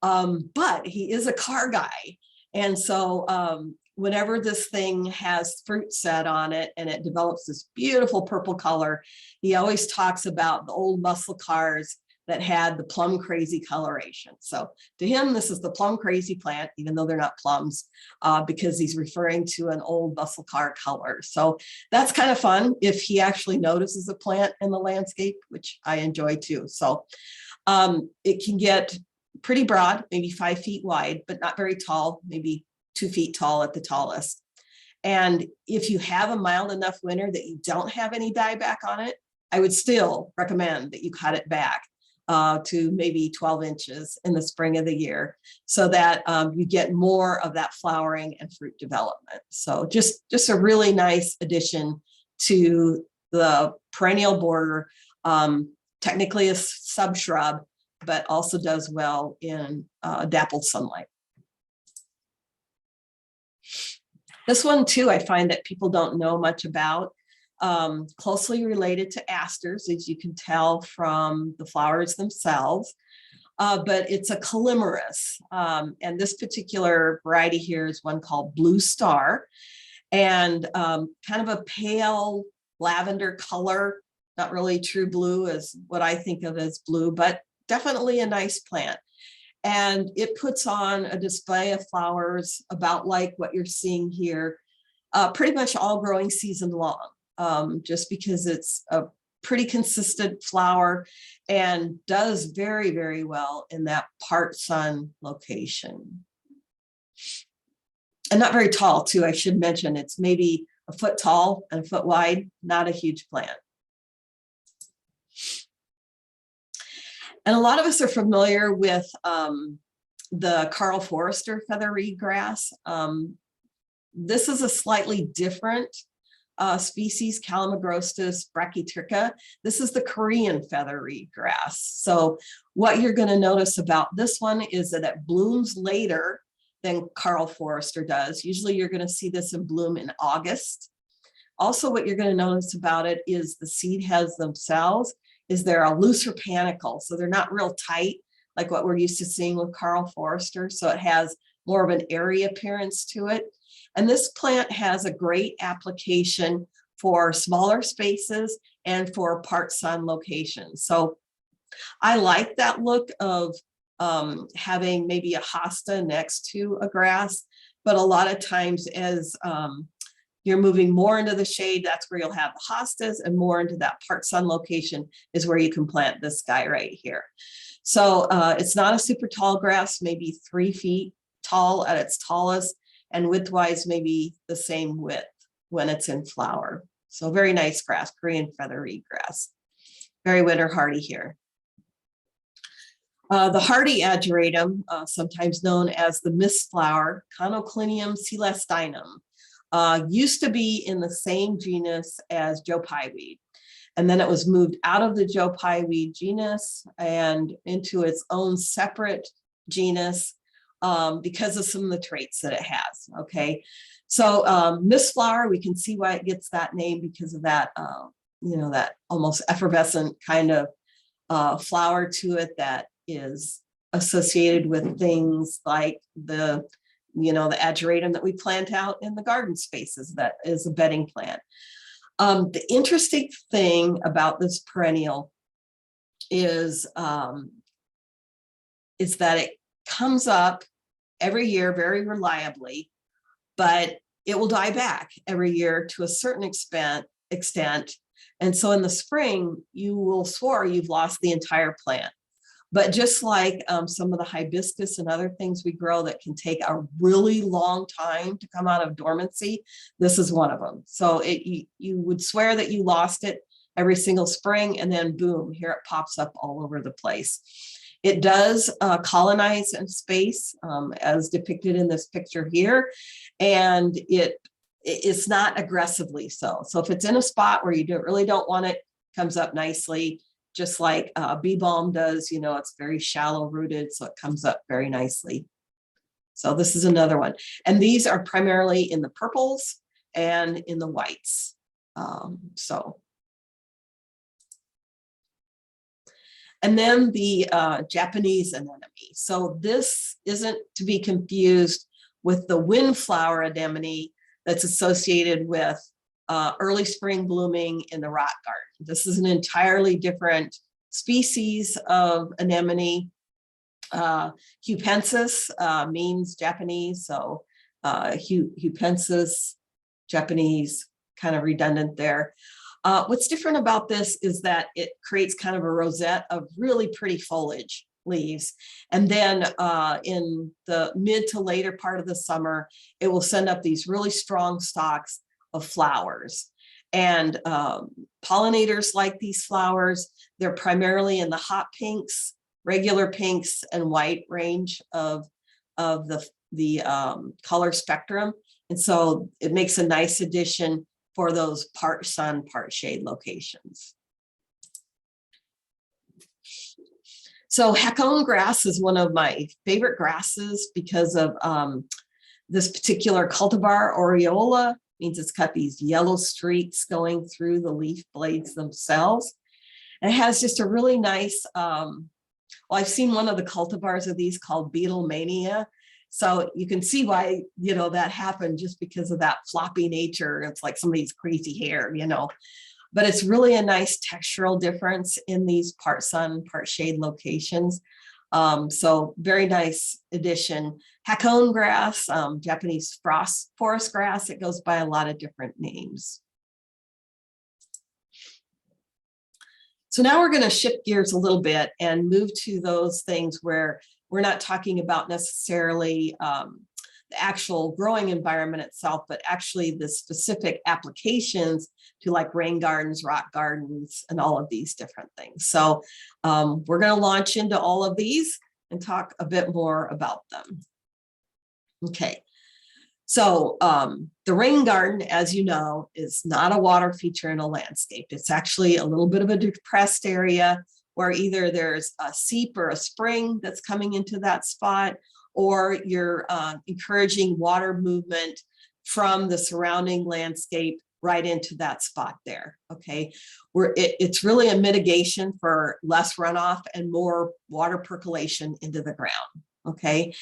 But he is a car guy. And so whenever this thing has fruit set on it and it develops this beautiful purple color, he always talks about the old muscle cars that had the plum crazy coloration. So to him, this is the plum crazy plant, even though they're not plums, because he's referring to an old muscle car color. So that's kind of fun if he actually notices a plant in the landscape, which I enjoy too. So it can get pretty broad, maybe 5 feet wide, but not very tall, maybe 2 feet tall at the tallest. And if you have a mild enough winter that you don't have any dieback on it, I would still recommend that you cut it back to maybe 12 inches in the spring of the year so that you get more of that flowering and fruit development. So just a really nice addition to the perennial border, technically a subshrub, but also does well in dappled sunlight. This one too, I find that people don't know much about. Closely related to asters, as you can tell from the flowers themselves, but it's a calimeris. And this particular variety here is one called Blue Star, and kind of a pale lavender color, not really true blue as what I think of as blue, but definitely a nice plant. And it puts on a display of flowers about like what you're seeing here, pretty much all growing season long. Just because it's a pretty consistent flower and does very, very well in that part sun location. And not very tall too, I should mention. It's maybe a foot tall and a foot wide, not a huge plant. And a lot of us are familiar with the Carl Forrester feathery grass. This is a slightly different species, Calamagrostis brachytricha. This is the Korean feathery grass. So what you're going to notice about this one is that it blooms later than Carl Forrester does. Usually you're going to see this in bloom in August. Also, what you're going to notice about it is the seed heads themselves is they're a looser panicle. So they're not real tight like what we're used to seeing with Carl Forrester. So it has more of an airy appearance to it. And this plant has a great application for smaller spaces and for part sun locations. So I like that look of having maybe a hosta next to a grass, but a lot of times as you're moving more into the shade, that's where you'll have the hostas, and more into that part sun location is where you can plant this guy right here. So it's not a super tall grass, maybe 3 feet tall at its tallest, and widthwise maybe the same width when it's in flower. So very nice grass, Korean feathery grass. Very winter hardy here. The hardy ageratum, sometimes known as the mist flower, Conoclinium celestinum, used to be in the same genus as Joe Pyeweed. And then it was moved out of the Joe Pyeweed genus and into its own separate genus because of some of the traits that it has. Okay, so mist flower, we can see why it gets that name because of that, you know, that almost effervescent kind of flower to it that is associated with things like the, you know, the ageratum that we plant out in the garden spaces that is a bedding plant. The interesting thing about this perennial is that it comes up every year very reliably, but it will die back every year to a certain extent. And so in the spring, you will swear you've lost the entire plant. But just like some of the hibiscus and other things we grow that can take a really long time to come out of dormancy, this is one of them. So you would swear that you lost it every single spring, and then boom, here it pops up all over the place. It does colonize in space, as depicted in this picture here, and it's not aggressively so. So if it's in a spot where you really don't want it, comes up nicely, just like bee balm does. You know, it's very shallow rooted, so it comes up very nicely. So this is another one, and these are primarily in the purples and in the whites. And then the Japanese anemone. So this isn't to be confused with the windflower anemone that's associated with early spring blooming in the rock garden. This is an entirely different species of anemone. Hupensis means Japanese, so Hupensis, Japanese, kind of redundant there. What's different about this is that it creates kind of a rosette of really pretty foliage leaves. And then in the mid to later part of the summer, it will send up these really strong stalks of flowers. And pollinators like these flowers. They're primarily in the hot pinks, regular pinks, and white range of the color spectrum. And so it makes a nice addition for those part sun, part shade locations. So Hakone grass is one of my favorite grasses because of this particular cultivar, aureola, means it's got these yellow streaks going through the leaf blades themselves. And it has just a really nice, well, I've seen one of the cultivars of these called Beetle Mania. So you can see why, you know, that happened, just because of that floppy nature. It's like somebody's crazy hair, you know, but it's really a nice textural difference in these part sun, part shade locations. So very nice addition. Hakone grass, Japanese forest grass, it goes by a lot of different names. So now we're going to shift gears a little bit and move to those things where we're not talking about necessarily the actual growing environment itself, but actually the specific applications to like rain gardens, rock gardens, and all of these different things. So we're going to launch into all of these and talk a bit more about them. Okay. So the rain garden, as you know, is not a water feature in a landscape. It's actually a little bit of a depressed area where either there's a seep or a spring that's coming into that spot, or you're encouraging water movement from the surrounding landscape right into that spot there. Okay, it's really a mitigation for less runoff and more water percolation into the ground. Okay,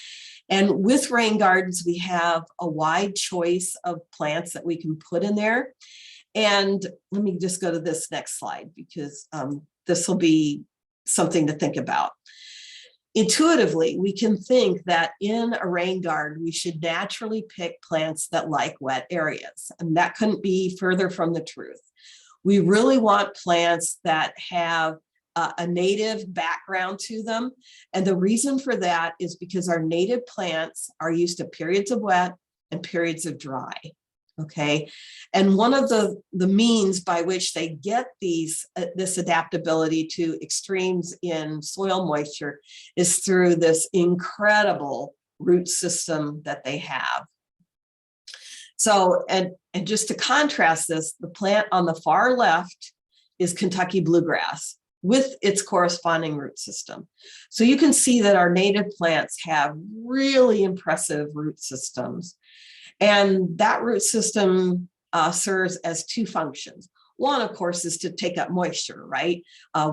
and with rain gardens, we have a wide choice of plants that we can put in there. And let me just go to this next slide, because this will be something to think about. Intuitively, we can think that in a rain garden, we should naturally pick plants that like wet areas. And that couldn't be further from the truth. We really want plants that have a native background to them. And the reason for that is because our native plants are used to periods of wet and periods of dry. Okay, and one of the means by which they get this adaptability to extremes in soil moisture is through this incredible root system that they have. So, and just to contrast this, the plant on the far left is Kentucky bluegrass with its corresponding root system. So you can see that our native plants have really impressive root systems. And that root system serves as two functions. One, of course, is to take up moisture, right?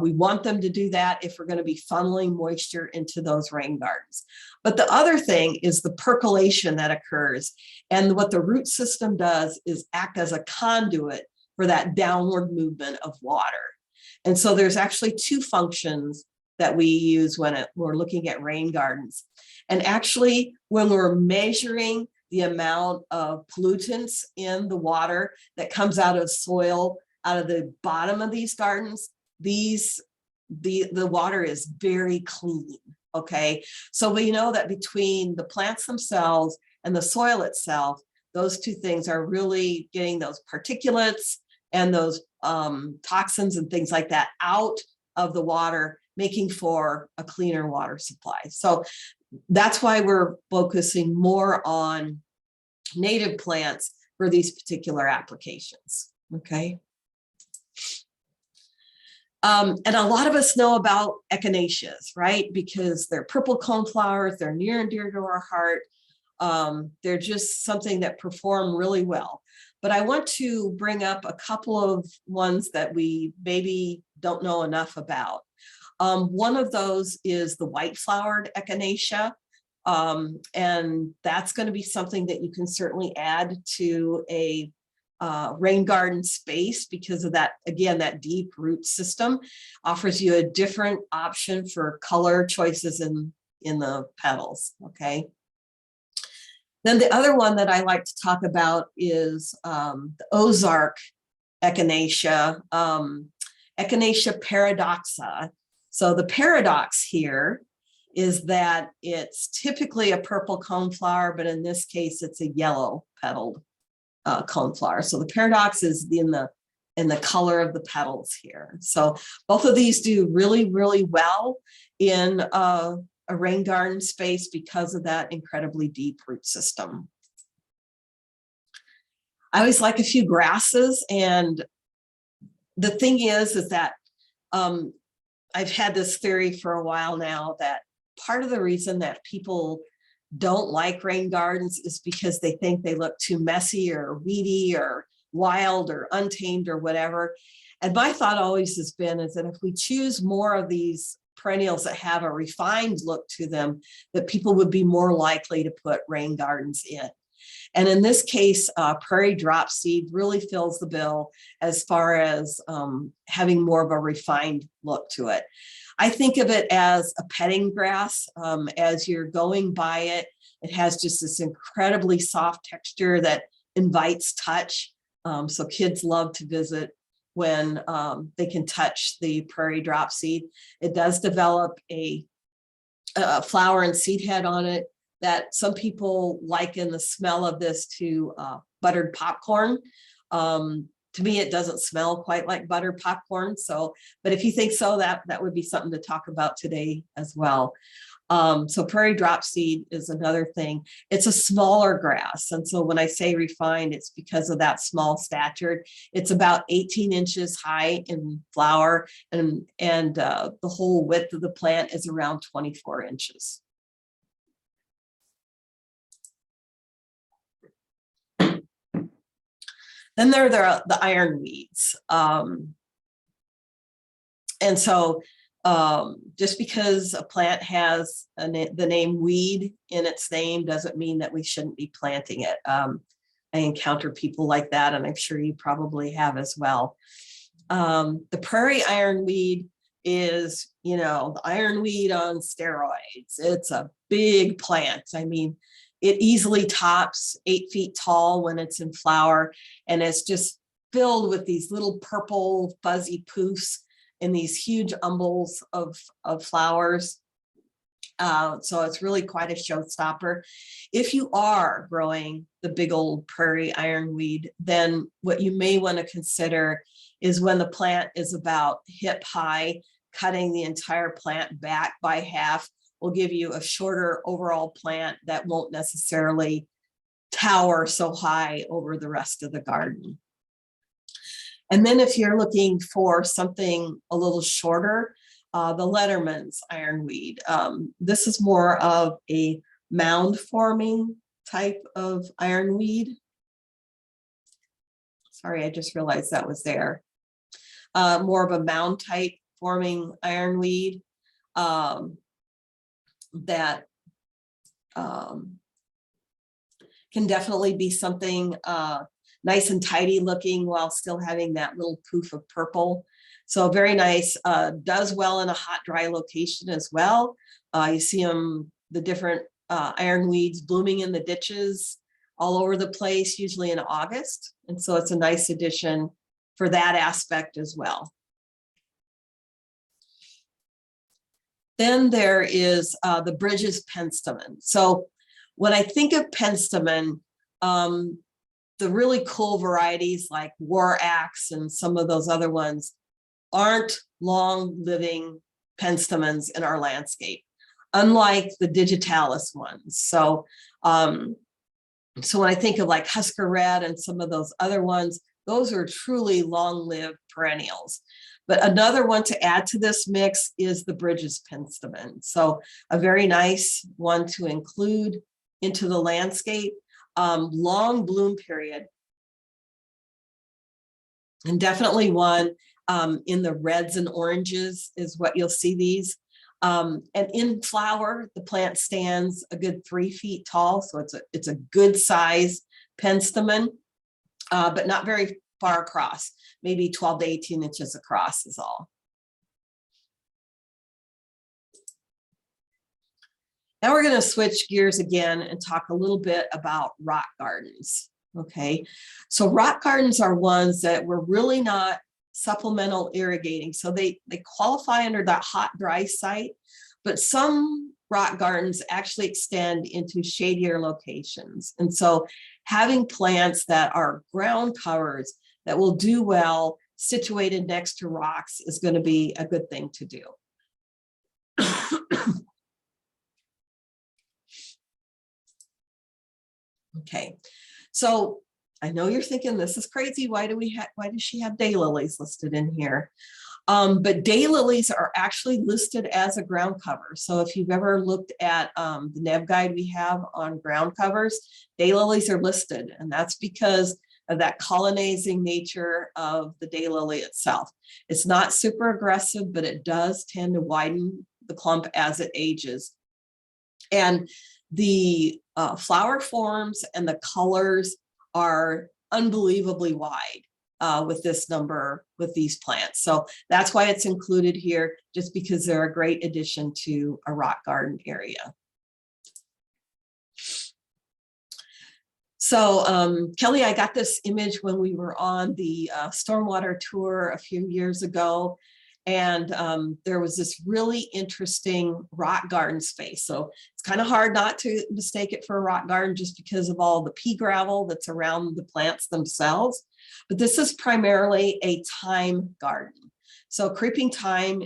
We want them to do that if we're going to be funneling moisture into those rain gardens. But the other thing is the percolation that occurs. And what the root system does is act as a conduit for that downward movement of water. And so there's actually two functions that we use when we're looking at rain gardens. And actually, when we're measuring the amount of pollutants in the water that comes out of soil, out of the bottom of these gardens, the water is very clean. Okay, so we know that between the plants themselves and the soil itself, those two things are really getting those particulates and those toxins and things like that out of the water, making for a cleaner water supply. So that's why we're focusing more on native plants for these particular applications. Okay. And a lot of us know about echinaceas, right? Because they're purple coneflowers, they're near and dear to our heart. They're just something that perform really well. But I want to bring up a couple of ones that we maybe don't know enough about. One of those is the white flowered echinacea. And that's going to be something that you can certainly add to a rain garden space because of that, again, that deep root system offers you a different option for color choices in the petals. Okay. Then the other one that I like to talk about is the Ozark echinacea, Echinacea paradoxa. So the paradox here is that it's typically a purple coneflower, but in this case, it's a yellow petaled coneflower. So the paradox is in the color of the petals here. So both of these do really, really well in a rain garden space because of that incredibly deep root system. I always like a few grasses, and the thing is that I've had this theory for a while now that part of the reason that people don't like rain gardens is because they think they look too messy or weedy or wild or untamed or whatever. And my thought always has been is that if we choose more of these perennials that have a refined look to them, that people would be more likely to put rain gardens in. And in this case, prairie dropseed really fills the bill as far as having more of a refined look to it. I think of it as a petting grass. As you're going by it, it has just this incredibly soft texture that invites touch. So kids love to visit when they can touch the prairie dropseed. It does develop a flower and seed head on it that some people liken the smell of this to buttered popcorn. To me, it doesn't smell quite like buttered popcorn. So, but if you think so, that would be something to talk about today as well. So prairie dropseed is another thing. It's a smaller grass. And so when I say refined, it's because of that small stature. It's about 18 inches high in flower, and the whole width of the plant is around 24 inches. Then there are the ironweeds. And so just because a plant has the name weed in its name doesn't mean that we shouldn't be planting it. I encounter people like that, and I'm sure you probably have as well. The prairie ironweed is, the ironweed on steroids. It's a big plant. I mean, it easily tops 8 feet tall when it's in flower, and it's just filled with these little purple fuzzy poofs in these huge umbels of flowers. So it's really quite a showstopper. If you are growing the big old prairie ironweed, then what you may want to consider is when the plant is about hip high, cutting the entire plant back by half will give you a shorter overall plant that won't necessarily tower so high over the rest of the garden. And then if you're looking for something a little shorter, the Letterman's ironweed. This is more of a mound forming type of ironweed. Sorry, I just realized that was there. More of a mound type forming ironweed that can definitely be something nice and tidy looking while still having that little poof of purple. So very nice, does well in a hot, dry location as well. You see them, the different ironweeds blooming in the ditches all over the place, usually in August. And so it's a nice addition for that aspect as well. Then there is the Bridges penstemon. So when I think of penstemon, the really cool varieties like war axe and some of those other ones aren't long living penstemons in our landscape, unlike the digitalis ones. So, so when I think of like Husker Red and some of those other ones, those are truly long-lived perennials. But another one to add to this mix is the Bridges penstemon. So a very nice one to include into the landscape, long bloom period. And definitely one in the reds and oranges is what you'll see these. And in flower, the plant stands a good 3 feet tall. So it's a good size penstemon, but not very far across, maybe 12 to 18 inches across is all. Now we're going to switch gears again and talk a little bit about rock gardens. Okay, so rock gardens are ones that we're really not supplemental irrigating. So they qualify under that hot, dry site, but some rock gardens actually extend into shadier locations. And so having plants that are ground covers that will do well situated next to rocks is going to be a good thing to do. Okay, so I know you're thinking this is crazy. Why does she have daylilies listed in here? But daylilies are actually listed as a ground cover. So if you've ever looked at the NEB guide we have on ground covers, daylilies are listed, and that's because of that colonizing nature of the daylily itself. It's not super aggressive, but it does tend to widen the clump as it ages. And the flower forms and the colors are unbelievably wide with this number, with these plants. So that's why it's included here, just because they're a great addition to a rock garden area. So Kelly, I got this image when we were on the stormwater tour a few years ago. And there was this really interesting rock garden space. So it's kind of hard not to mistake it for a rock garden just because of all the pea gravel that's around the plants themselves. But this is primarily a thyme garden. So creeping thyme,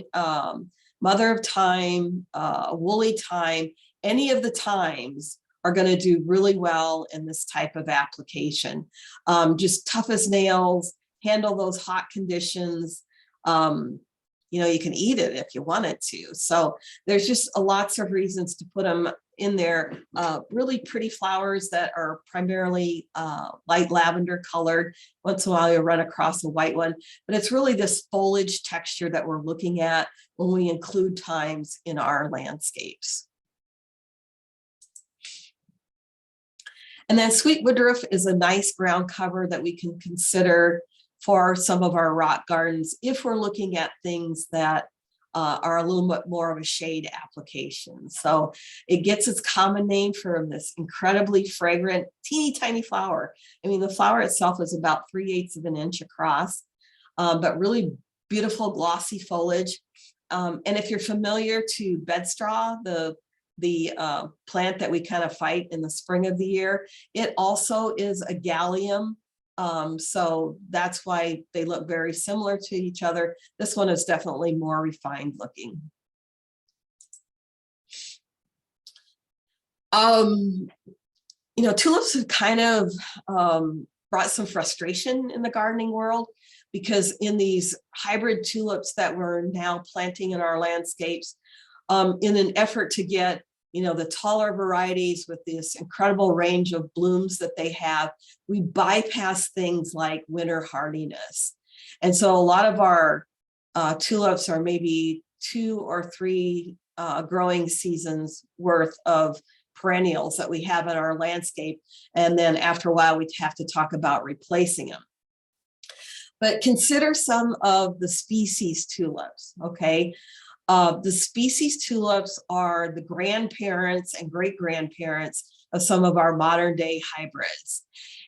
mother of thyme, woolly thyme, any of the thymes are going to do really well in this type of application. Just tough as nails, handle those hot conditions. You know, you can eat it if you wanted to. So there's just lots of reasons to put them in there. Really pretty flowers that are primarily light lavender colored. Once in a while you'll run across a white one, but it's really this foliage texture that we're looking at when we include thymes in our landscapes. And then sweet woodruff is a nice ground cover that we can consider for some of our rock gardens if we're looking at things that are a little bit more of a shade application. So it gets its common name from this incredibly fragrant, teeny tiny flower. I mean, the flower itself is about 3/8 of an inch across, but really beautiful glossy foliage. And if you're familiar to bedstraw, the plant that we kind of fight in the spring of the year, it also is a gallium. So that's why they look very similar to each other. This one is definitely more refined looking. You know, tulips have kind of brought some frustration in the gardening world, because in these hybrid tulips that we're now planting in our landscapes, in an effort to get, you know, the taller varieties with this incredible range of blooms that they have, we bypass things like winter hardiness. And so a lot of our tulips are maybe 2 or 3 growing seasons worth of perennials that we have in our landscape. And then after a while, we have to talk about replacing them. But consider some of the species tulips, okay? The species tulips are the grandparents and great-grandparents of some of our modern day hybrids.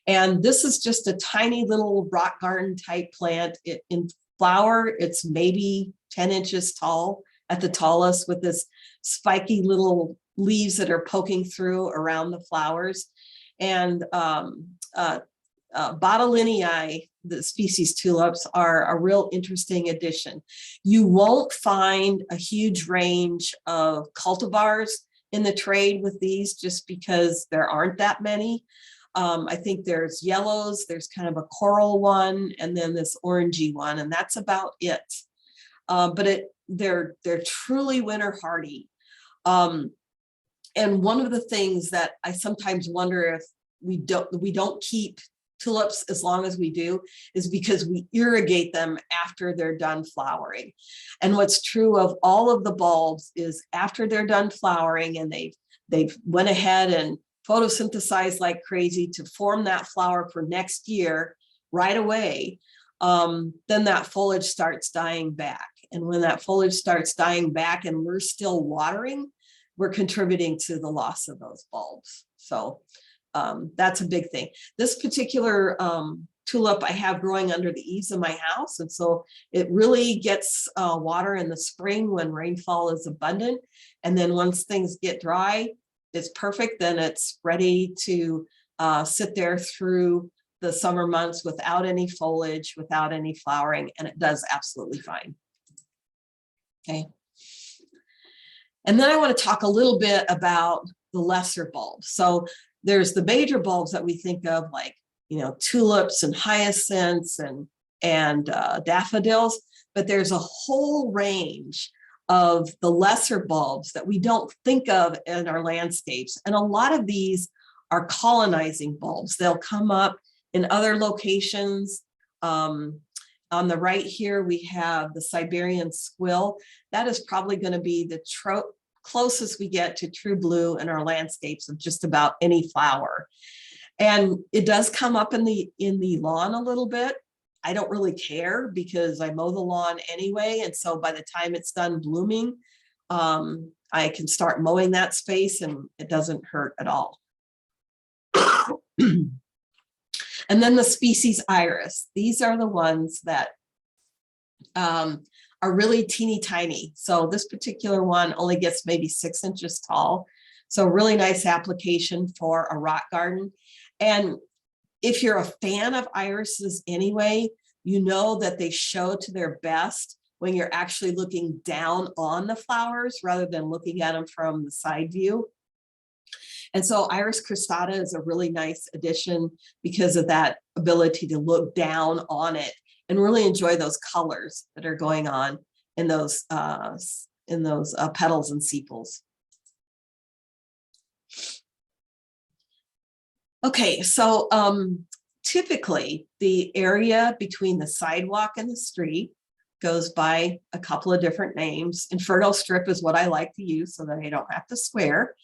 And this is just a tiny little rock garden type plant. In flower, it's maybe 10 inches tall at the tallest, with this spiky little leaves that are poking through around the flowers. And Botulinii, the species tulips, are a real interesting addition. You won't find a huge range of cultivars in the trade with these, just because there aren't that many. I think there's yellows, there's kind of a coral one, and then this orangey one, and that's about it. But they're truly winter hardy. And one of the things that I sometimes wonder if we don't keep tulips as long as we do is because we irrigate them after they're done flowering. And what's true of all of the bulbs is after they're done flowering and they've went ahead and photosynthesized like crazy to form that flower for next year right away, then that foliage starts dying back. And when that foliage starts dying back and we're still watering, we're contributing to the loss of those bulbs. So that's a big thing. This particular tulip I have growing under the eaves of my house. And so it really gets water in the spring when rainfall is abundant. And then once things get dry, it's perfect. Then it's ready to sit there through the summer months without any foliage, without any flowering, and it does absolutely fine. Okay. And then I want to talk a little bit about the lesser bulbs. So there's the major bulbs that we think of, like, tulips and hyacinths and daffodils, but there's a whole range of the lesser bulbs that we don't think of in our landscapes. And a lot of these are colonizing bulbs. They'll come up in other locations. On the right here, we have the Siberian squill. That is probably going to be the closest we get to true blue in our landscapes of just about any flower. And it does come up in the lawn a little bit. I don't really care because I mow the lawn anyway. And so by the time it's done blooming, I can start mowing that space and it doesn't hurt at all. And then the species iris. These are the ones that are really teeny tiny. So this particular one only gets maybe 6 inches tall. So really nice application for a rock garden. And if you're a fan of irises anyway, you know that they show to their best when you're actually looking down on the flowers rather than looking at them from the side view. And so Iris cristata is a really nice addition because of that ability to look down on it and really enjoy those colors that are going on in those petals and sepals. Okay, so typically the area between the sidewalk and the street goes by a couple of different names. Inferno strip is what I like to use so that I don't have to swear.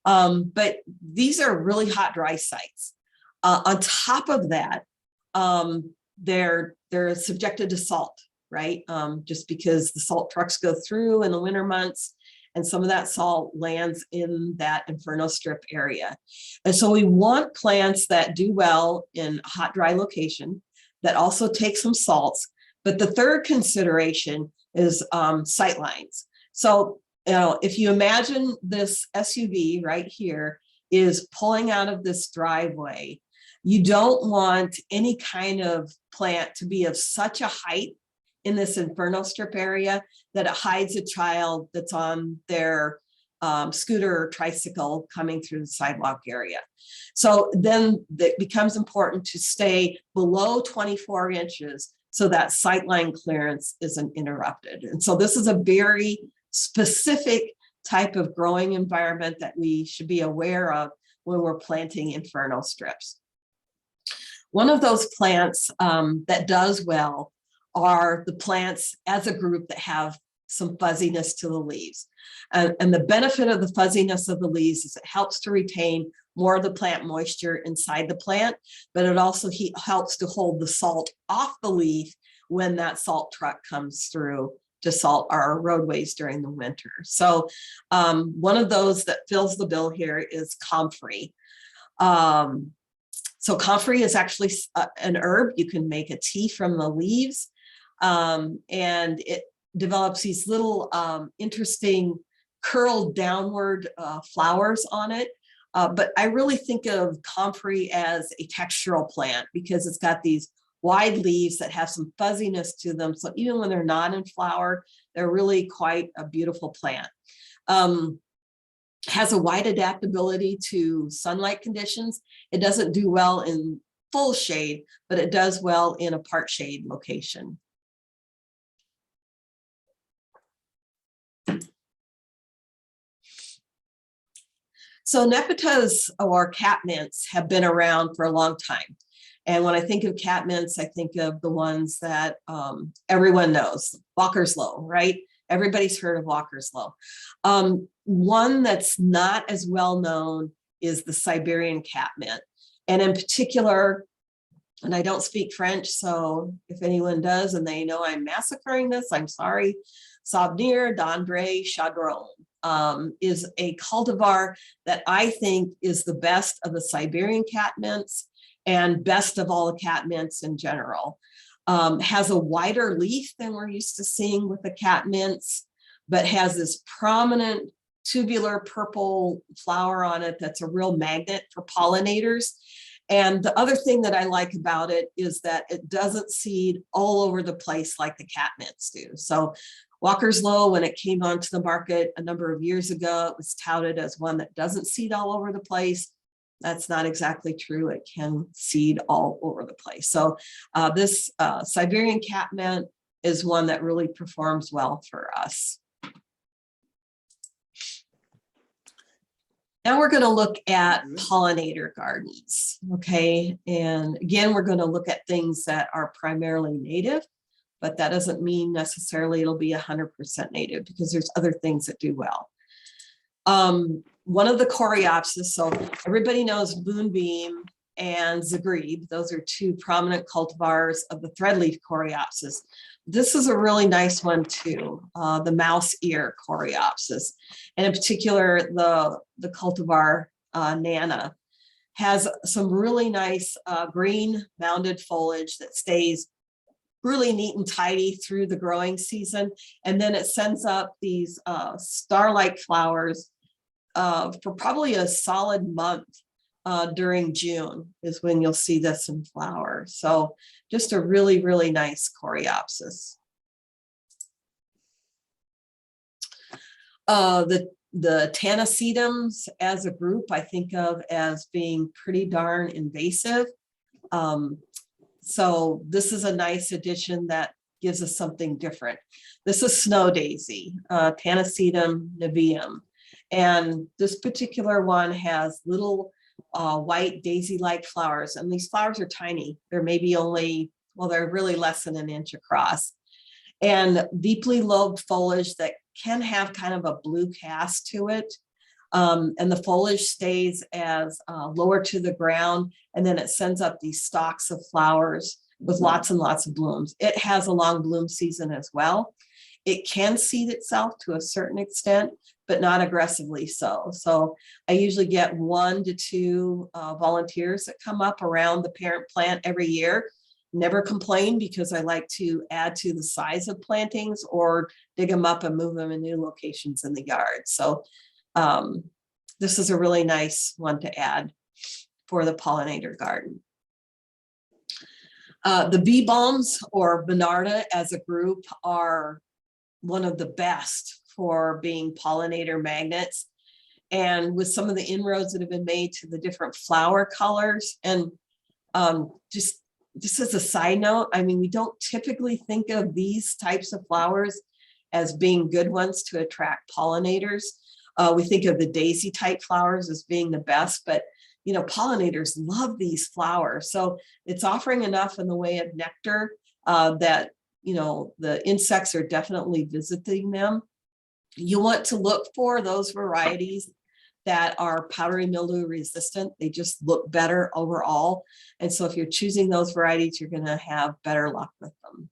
But these are really hot, dry sites. On top of that, they're subjected to salt, right? Just because the salt trucks go through in the winter months, and some of that salt lands in that inferno strip area. And so we want plants that do well in a hot, dry location that also take some salts. But the third consideration is sight lines. So, if you imagine this SUV right here is pulling out of this driveway, you don't want any kind of plant to be of such a height in this inferno strip area that it hides a child that's on their scooter or tricycle coming through the sidewalk area. So then it becomes important to stay below 24 inches so that sightline clearance isn't interrupted. And so this is a very specific type of growing environment that we should be aware of when we're planting inferno strips. One of those plants that does well are the plants as a group that have some fuzziness to the leaves. And the benefit of the fuzziness of the leaves is it helps to retain more of the plant moisture inside the plant, but it also helps to hold the salt off the leaf when that salt truck comes through to salt our roadways during the winter. So one of those that fills the bill here is comfrey. So comfrey is actually an herb. You can make a tea from the leaves, and it develops these little interesting curled downward flowers on it. But I really think of comfrey as a textural plant because it's got these wide leaves that have some fuzziness to them. So even when they're not in flower, they're really quite a beautiful plant. Has a wide adaptability to sunlight conditions. It doesn't do well in full shade, but it does well in a part shade location. So nepetas or catmints have been around for a long time. And when I think of catmints, I think of the ones that everyone knows, Walker's Low, right? Everybody's heard of Walker's Low. One that's not as well known is the Siberian catmint. And in particular, and I don't speak French, so if anyone does and they know I'm massacring this, I'm sorry. Savenir d'André Chadron is a cultivar that I think is the best of the Siberian catmints and best of all the catmints in general. Has a wider leaf than we're used to seeing with the catmints, but has this prominent tubular purple flower on it that's a real magnet for pollinators. And the other thing that I like about it is that it doesn't seed all over the place like the catmints do. So Walker's Low, when it came onto the market a number of years ago, it was touted as one that doesn't seed all over the place. That's not exactly true. It can seed all over the place. So this Siberian catmint is one that really performs well for us. Now we're going to look at pollinator gardens, okay? And again, we're going to look at things that are primarily native, but that doesn't mean necessarily it'll be 100% native because there's other things that do well. One of the coreopsis, so everybody knows moonbeam and zagreb. Those are two prominent cultivars of the threadleaf coreopsis. This is a really nice one too, the mouse ear coreopsis. And in particular, the cultivar Nana has some really nice green mounded foliage that stays really neat and tidy through the growing season. And then it sends up these star-like flowers for probably a solid month during June is when you'll see this in flower. So just a really, really nice coreopsis. The Tanacetum as a group, I think of as being pretty darn invasive. So this is a nice addition that gives us something different. This is snow daisy, Tanacetum niveum. And this particular one has little white daisy-like flowers. And these flowers are tiny. They're maybe only, well, they're really less than an inch across. And deeply lobed foliage that can have kind of a blue cast to it. And the foliage stays as lower to the ground, and then it sends up these stalks of flowers with lots and lots of blooms. It has a long bloom season as well. It can seed itself to a certain extent, but not aggressively so. So I usually get 1 to 2 volunteers that come up around the parent plant every year. Never complain because I like to add to the size of plantings or dig them up and move them in new locations in the yard. So this is a really nice one to add for the pollinator garden. The bee balms or Bernarda as a group are one of the best for being pollinator magnets. And with some of the inroads that have been made to the different flower colors, and just as a side note, I mean, we don't typically think of these types of flowers as being good ones to attract pollinators. We think of the daisy type flowers as being the best, but you know, pollinators love these flowers. So it's offering enough in the way of nectar that the insects are definitely visiting them. You want to look for those varieties that are powdery mildew resistant. They just look better overall. And so if you're choosing those varieties, you're going to have better luck with them.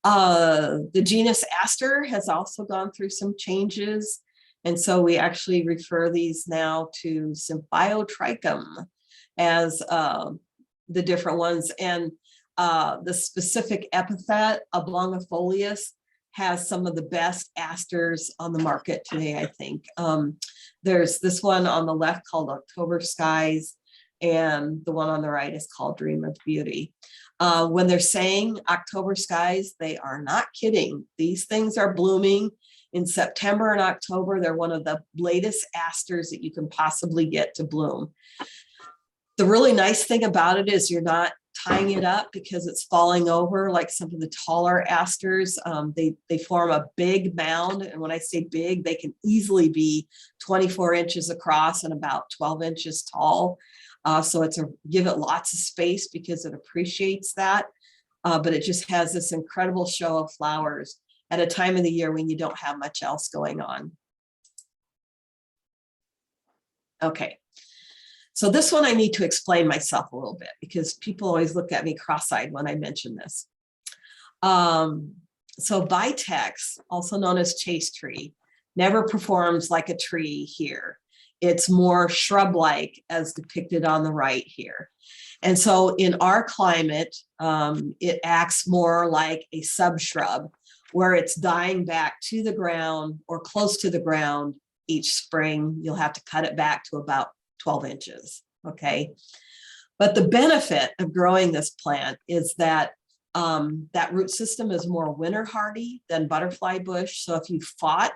The genus Aster has also gone through some changes. And so we actually refer these now to Symphyotrichum as the different ones. And the specific epithet oblongifolius has some of the best asters on the market today, I think. There's this one on the left called October Skies, and the one on the right is called Dream of Beauty. When they're saying October Skies, they are not kidding. These things are blooming in September and October. They're one of the latest asters that you can possibly get to bloom. The really nice thing about it is you're not tying it up because it's falling over like some of the taller asters. They form a big mound. And when I say big, they can easily be 24 inches across and about 12 inches tall. So give it lots of space because it appreciates that. But it just has this incredible show of flowers at a time of the year when you don't have much else going on. Okay. So this one I need to explain myself a little bit because people always look at me cross-eyed when I mention this. So Vitex, also known as chase tree, never performs like a tree here. It's more shrub-like as depicted on the right here. And so in our climate, it acts more like a subshrub where it's dying back to the ground or close to the ground each spring. You'll have to cut it back to about 12 inches, okay? But the benefit of growing this plant is that that root system is more winter hardy than butterfly bush. So if you fought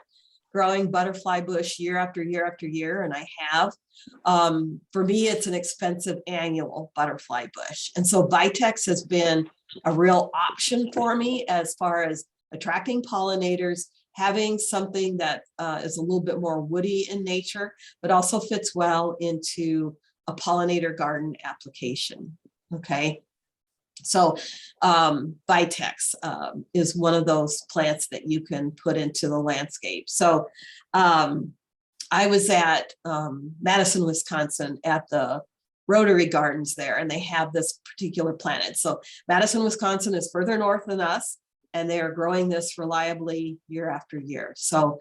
growing butterfly bush year after year after year, and I have, for me, it's an expensive annual butterfly bush. And so Vitex has been a real option for me as far as attracting pollinators, having something that is a little bit more woody in nature, but also fits well into a pollinator garden application, okay? So Vitex is one of those plants that you can put into the landscape. So I was at Madison, Wisconsin at the Rotary Gardens there, and they have this particular plant. So Madison, Wisconsin is further north than us, and they are growing this reliably year after year. So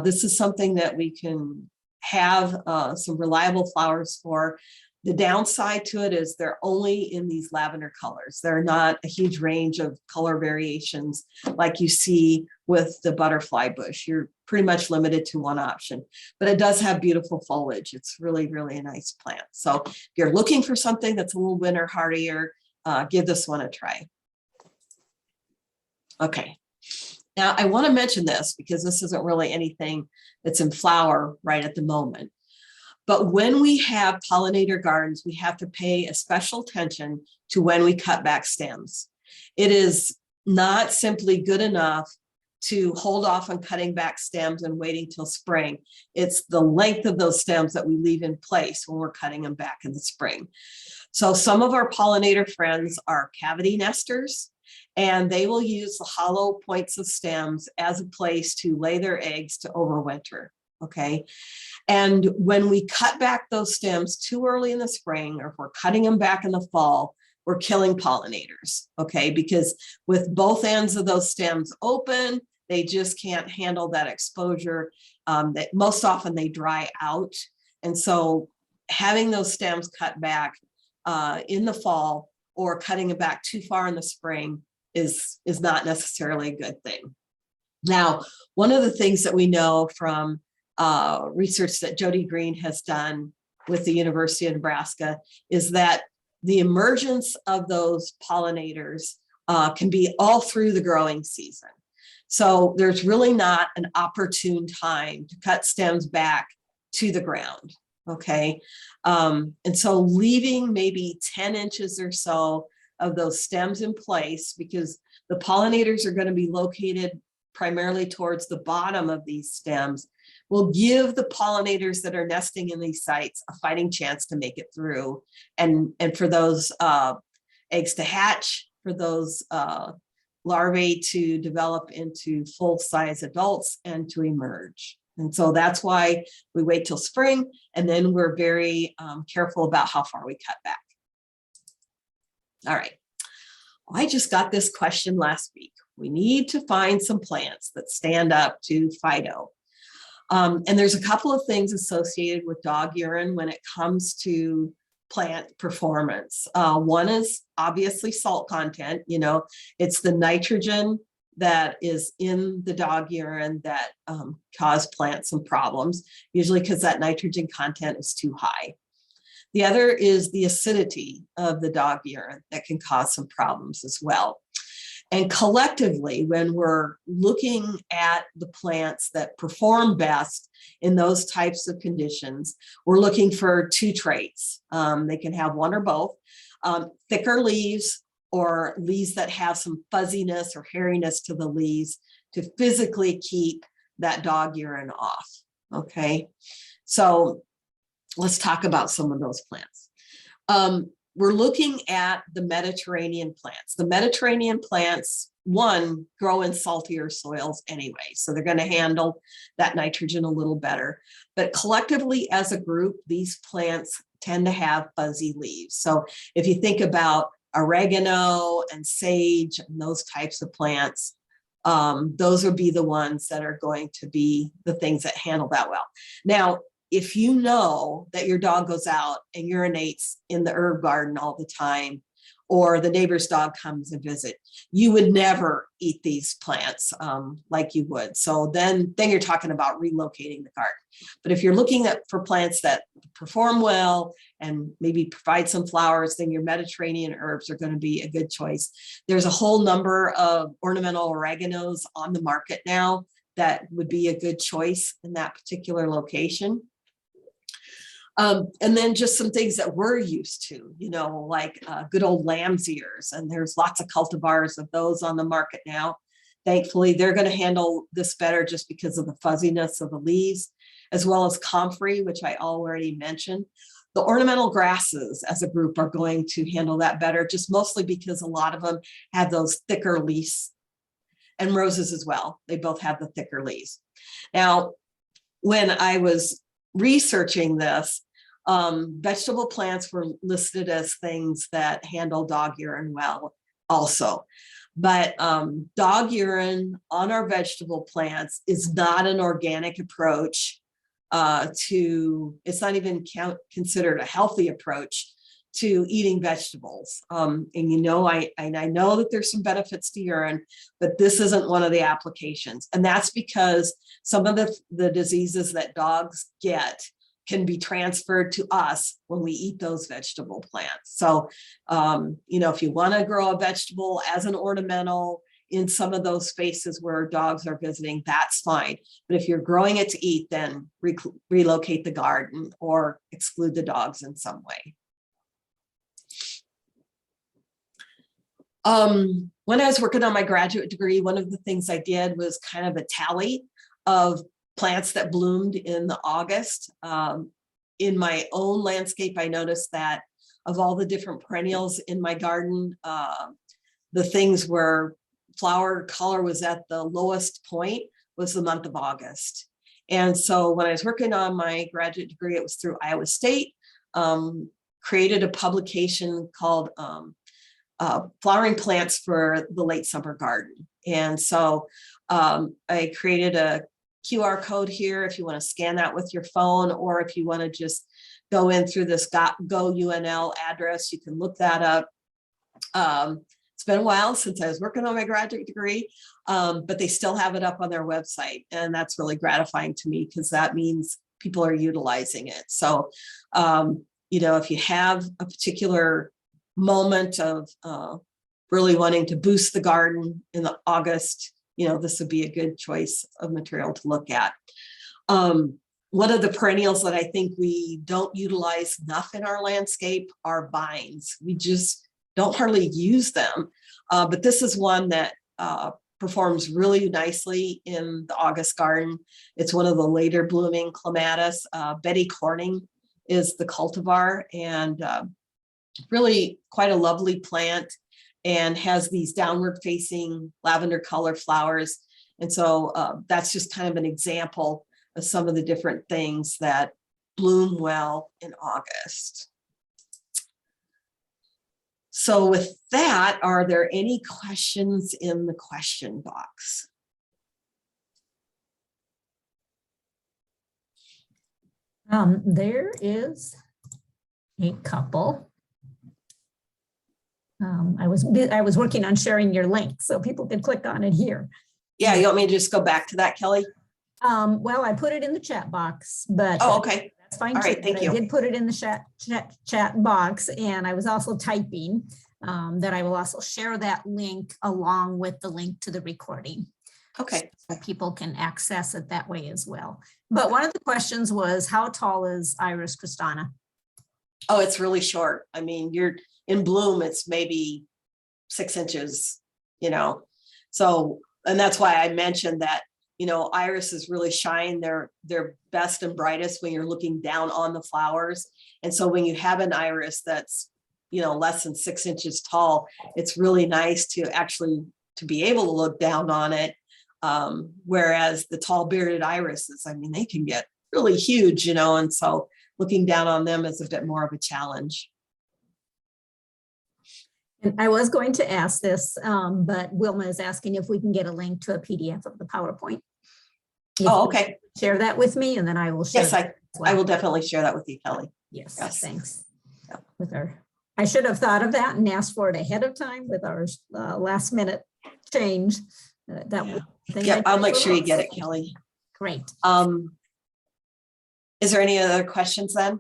this is something that we can have some reliable flowers for. The downside to it is they're only in these lavender colors. They're not a huge range of color variations like you see with the butterfly bush. You're pretty much limited to one option, but it does have beautiful foliage. It's really, really a nice plant. So if you're looking for something that's a little winter hardier, give this one a try. Okay, now I want to mention this because this isn't really anything that's in flower right at the moment. But when we have pollinator gardens, we have to pay a special attention to when we cut back stems. It is not simply good enough to hold off on cutting back stems and waiting till spring. It's the length of those stems that we leave in place when we're cutting them back in the spring. So some of our pollinator friends are cavity nesters, and they will use the hollow points of stems as a place to lay their eggs to overwinter. Okay. And when we cut back those stems too early in the spring, or if we're cutting them back in the fall, we're killing pollinators. Okay. Because with both ends of those stems open, they just can't handle that exposure. That most often they dry out. And so having those stems cut back in the fall or cutting them back too far in the spring is not necessarily a good thing. Now, one of the things that we know from research that Jody Green has done with the University of Nebraska is that the emergence of those pollinators can be all through the growing season. So there's really not an opportune time to cut stems back to the ground, okay? And so leaving maybe 10 inches or so of those stems in place, because the pollinators are going to be located primarily towards the bottom of these stems, will give the pollinators that are nesting in these sites a fighting chance to make it through, and for those eggs to hatch, for those larvae to develop into full-size adults and to emerge. And so that's why we wait till spring, and then we're very careful about how far we cut back. All right. I just got this question last week. We need to find some plants that stand up to Fido. And there's a couple of things associated with dog urine when it comes to plant performance. One is obviously salt content. You know, it's the nitrogen that is in the dog urine that cause plants some problems, usually because that nitrogen content is too high. The other is the acidity of the dog urine that can cause some problems as well. And collectively, when we're looking at the plants that perform best in those types of conditions, we're looking for two traits. They can have one or both, thicker leaves or leaves that have some fuzziness or hairiness to the leaves to physically keep that dog urine off. Okay, so let's talk about some of those plants. We're looking at the Mediterranean plants. The Mediterranean plants, one, grow in saltier soils anyway, so they're going to handle that nitrogen a little better. But collectively as a group, these plants tend to have fuzzy leaves. So if you think about oregano and sage and those types of plants, those would be the ones that are going to be the things that handle that well. Now, if you know that your dog goes out and urinates in the herb garden all the time, or the neighbor's dog comes and visit, you would never eat these plants like you would. So then you're talking about relocating the garden. But if you're looking for plants that perform well and maybe provide some flowers, then your Mediterranean herbs are going to be a good choice. There's a whole number of ornamental oreganos on the market now that would be a good choice in that particular location. And then just some things that we're used to, you know, like good old lamb's ears. And there's lots of cultivars of those on the market now. Thankfully, they're going to handle this better just because of the fuzziness of the leaves, as well as comfrey, which I already mentioned. The ornamental grasses as a group are going to handle that better, just mostly because a lot of them have those thicker leaves, and roses as well. They both have the thicker leaves. Now, when I was researching this, vegetable plants were listed as things that handle dog urine well also. But dog urine on our vegetable plants is not an organic approach it's not even considered a healthy approach to eating vegetables. And you know, I know that there's some benefits to urine, but this isn't one of the applications. And that's because some of the diseases that dogs get can be transferred to us when we eat those vegetable plants. So, you know, if you want to grow a vegetable as an ornamental in some of those spaces where dogs are visiting, that's fine. But if you're growing it to eat, then relocate the garden or exclude the dogs in some way. When I was working on my graduate degree, one of the things I did was kind of a tally of plants that bloomed in the August. In my own landscape, I noticed that of all the different perennials in my garden, the things where flower color was at the lowest point was the month of August. And so when I was working on my graduate degree, it was through Iowa State, created a publication called Flowering Plants for the Late Summer Garden. And so I created a QR code here if you want to scan that with your phone, or if you want to just go in through this GoUNL address, you can look that up. It's been a while since I was working on my graduate degree, but they still have it up on their website. And that's really gratifying to me because that means people are utilizing it. So, you know, if you have a particular moment of really wanting to boost the garden in the August, you know, this would be a good choice of material to look at. One of the perennials that I think we don't utilize enough in our landscape are vines. We just don't hardly use them, but this is one that performs really nicely in the August garden. It's one of the later blooming clematis. Betty Corning is the cultivar, and really quite a lovely plant, and has these downward facing lavender color flowers. And so that's just kind of an example of some of the different things that bloom well in August. So with that, are there any questions in the question box? There is a couple. I was working on sharing your link so people could click on it here. Yeah, you want me to just go back to that, Kelly? Well, I put it in the chat box, but Oh, okay. that's fine. All right, thank you. I did put it in the chat box, and I was also typing that I will also share that link along with the link to the recording. Okay. So people can access it that way as well. But one of the questions was, how tall is Iris Christana? Oh, it's really short. I mean, you're in bloom, it's maybe 6 inches, you know. So, and that's why I mentioned that, you know, irises really shine their best and brightest when you're looking down on the flowers. And so when you have an iris that's, you know, less than 6 inches tall, it's really nice to actually to be able to look down on it. Whereas the tall bearded irises, I mean, they can get really huge, you know, and so looking down on them is a bit more of a challenge. And I was going to ask this, but Wilma is asking if we can get a link to a PDF of the PowerPoint. Oh, okay. Share that with me, and then I will share. Yes, I will definitely share that with you, Kelly. Yes, Yes. thanks. Yeah. With our, I should have thought of that and asked for it ahead of time with our last minute change. Yeah, I'll make sure you get it, Kelly. Great. Is there any other questions then?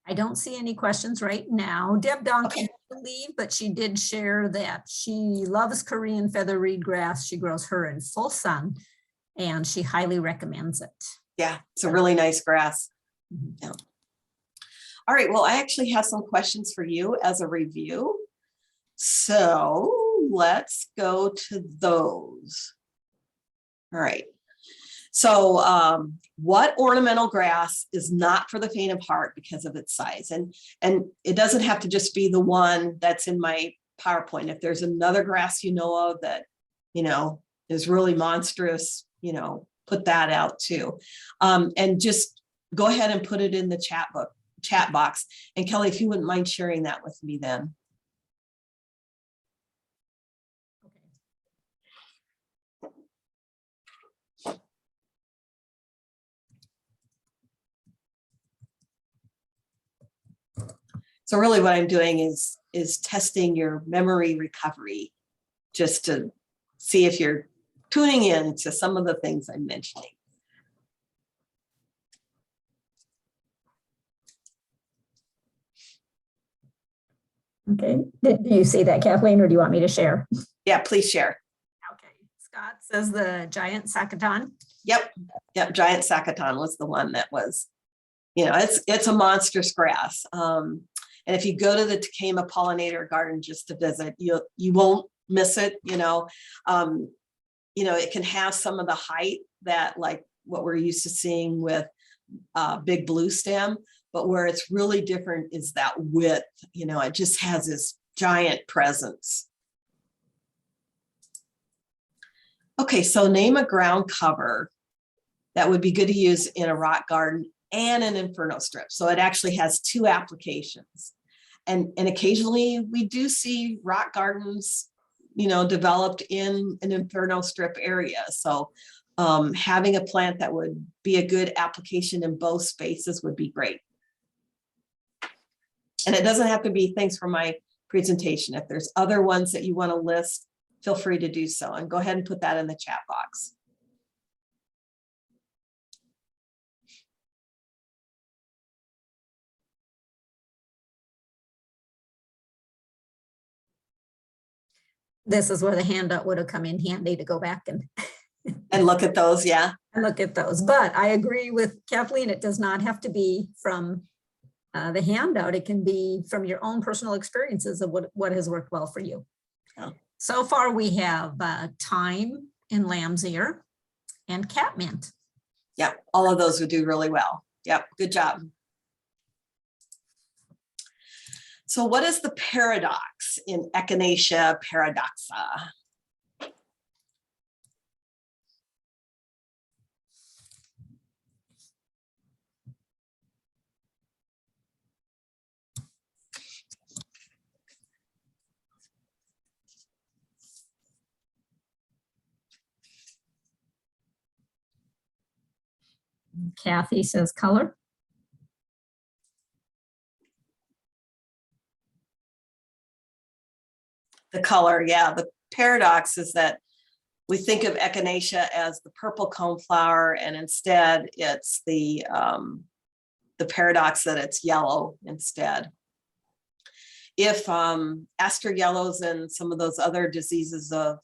I don't see any questions right now. Deb Donkey, Okay. I believe, but she did share that she loves Korean feather reed grass. She grows her in full sun, and she highly recommends it. Yeah, it's a really nice grass. Yeah. All right, well, I actually have some questions for you as a review. So let's go to those. All right. So what ornamental grass is not for the faint of heart because of its size? And it doesn't have to just be the one that's in my PowerPoint. If there's another grass you know of that, you know, is really monstrous, you know, put that out too. And just go ahead and put it in the chat box. And Kelly, if you wouldn't mind sharing that with me then. So really what I'm doing is testing your memory recovery, just to see if you're tuning in to some of the things I'm mentioning. Okay, do you see that, Kathleen, or do you want me to share? Yeah, please share. Okay, Scott says the giant Sakaton. Yep, giant Sakaton was the one that was, you know, it's a monstrous grass. And if you go to the Takema pollinator garden just to visit, you won't miss it. You know, it can have some of the height that like what we're used to seeing with big blue stem, but where it's really different is that width. You know, it just has this giant presence. Okay, so name a ground cover that would be good to use in a rock garden and an inferno strip. So it actually has two applications. And occasionally we do see rock gardens, you know, developed in an inferno strip area. So having a plant that would be a good application in both spaces would be great. And it doesn't have to be things from my presentation. If there's other ones that you want to list, feel free to do so, and go ahead and put that in the chat box. This is where the handout would have come in handy to go back and look at those. Yeah. And look at those. But I agree with Kathleen, it does not have to be from the handout. It can be from your own personal experiences of what has worked well for you. Oh. So far we have thyme and lamb's ear and catmint. Yeah, all of those would do really well. Yep, good job. So what is the paradox in Echinacea paradoxa? Kathy says color. The color, yeah. The paradox is that we think of Echinacea as the purple coneflower, and instead it's the paradox that it's yellow instead. If aster yellows and some of those other diseases of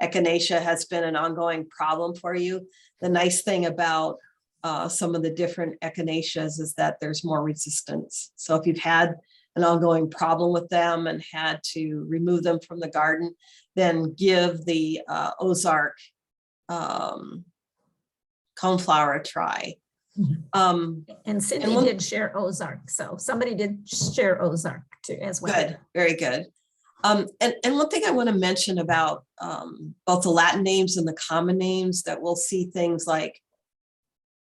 Echinacea has been an ongoing problem for you, the nice thing about some of the different Echinaceas is that there's more resistance. So if you've had an ongoing problem with them and had to remove them from the garden, then give the Ozark coneflower a try. And Cindy did share Ozark, so somebody did share Ozark too as well. Good, very good. And one thing I want to mention about both the Latin names and the common names, that we'll see things like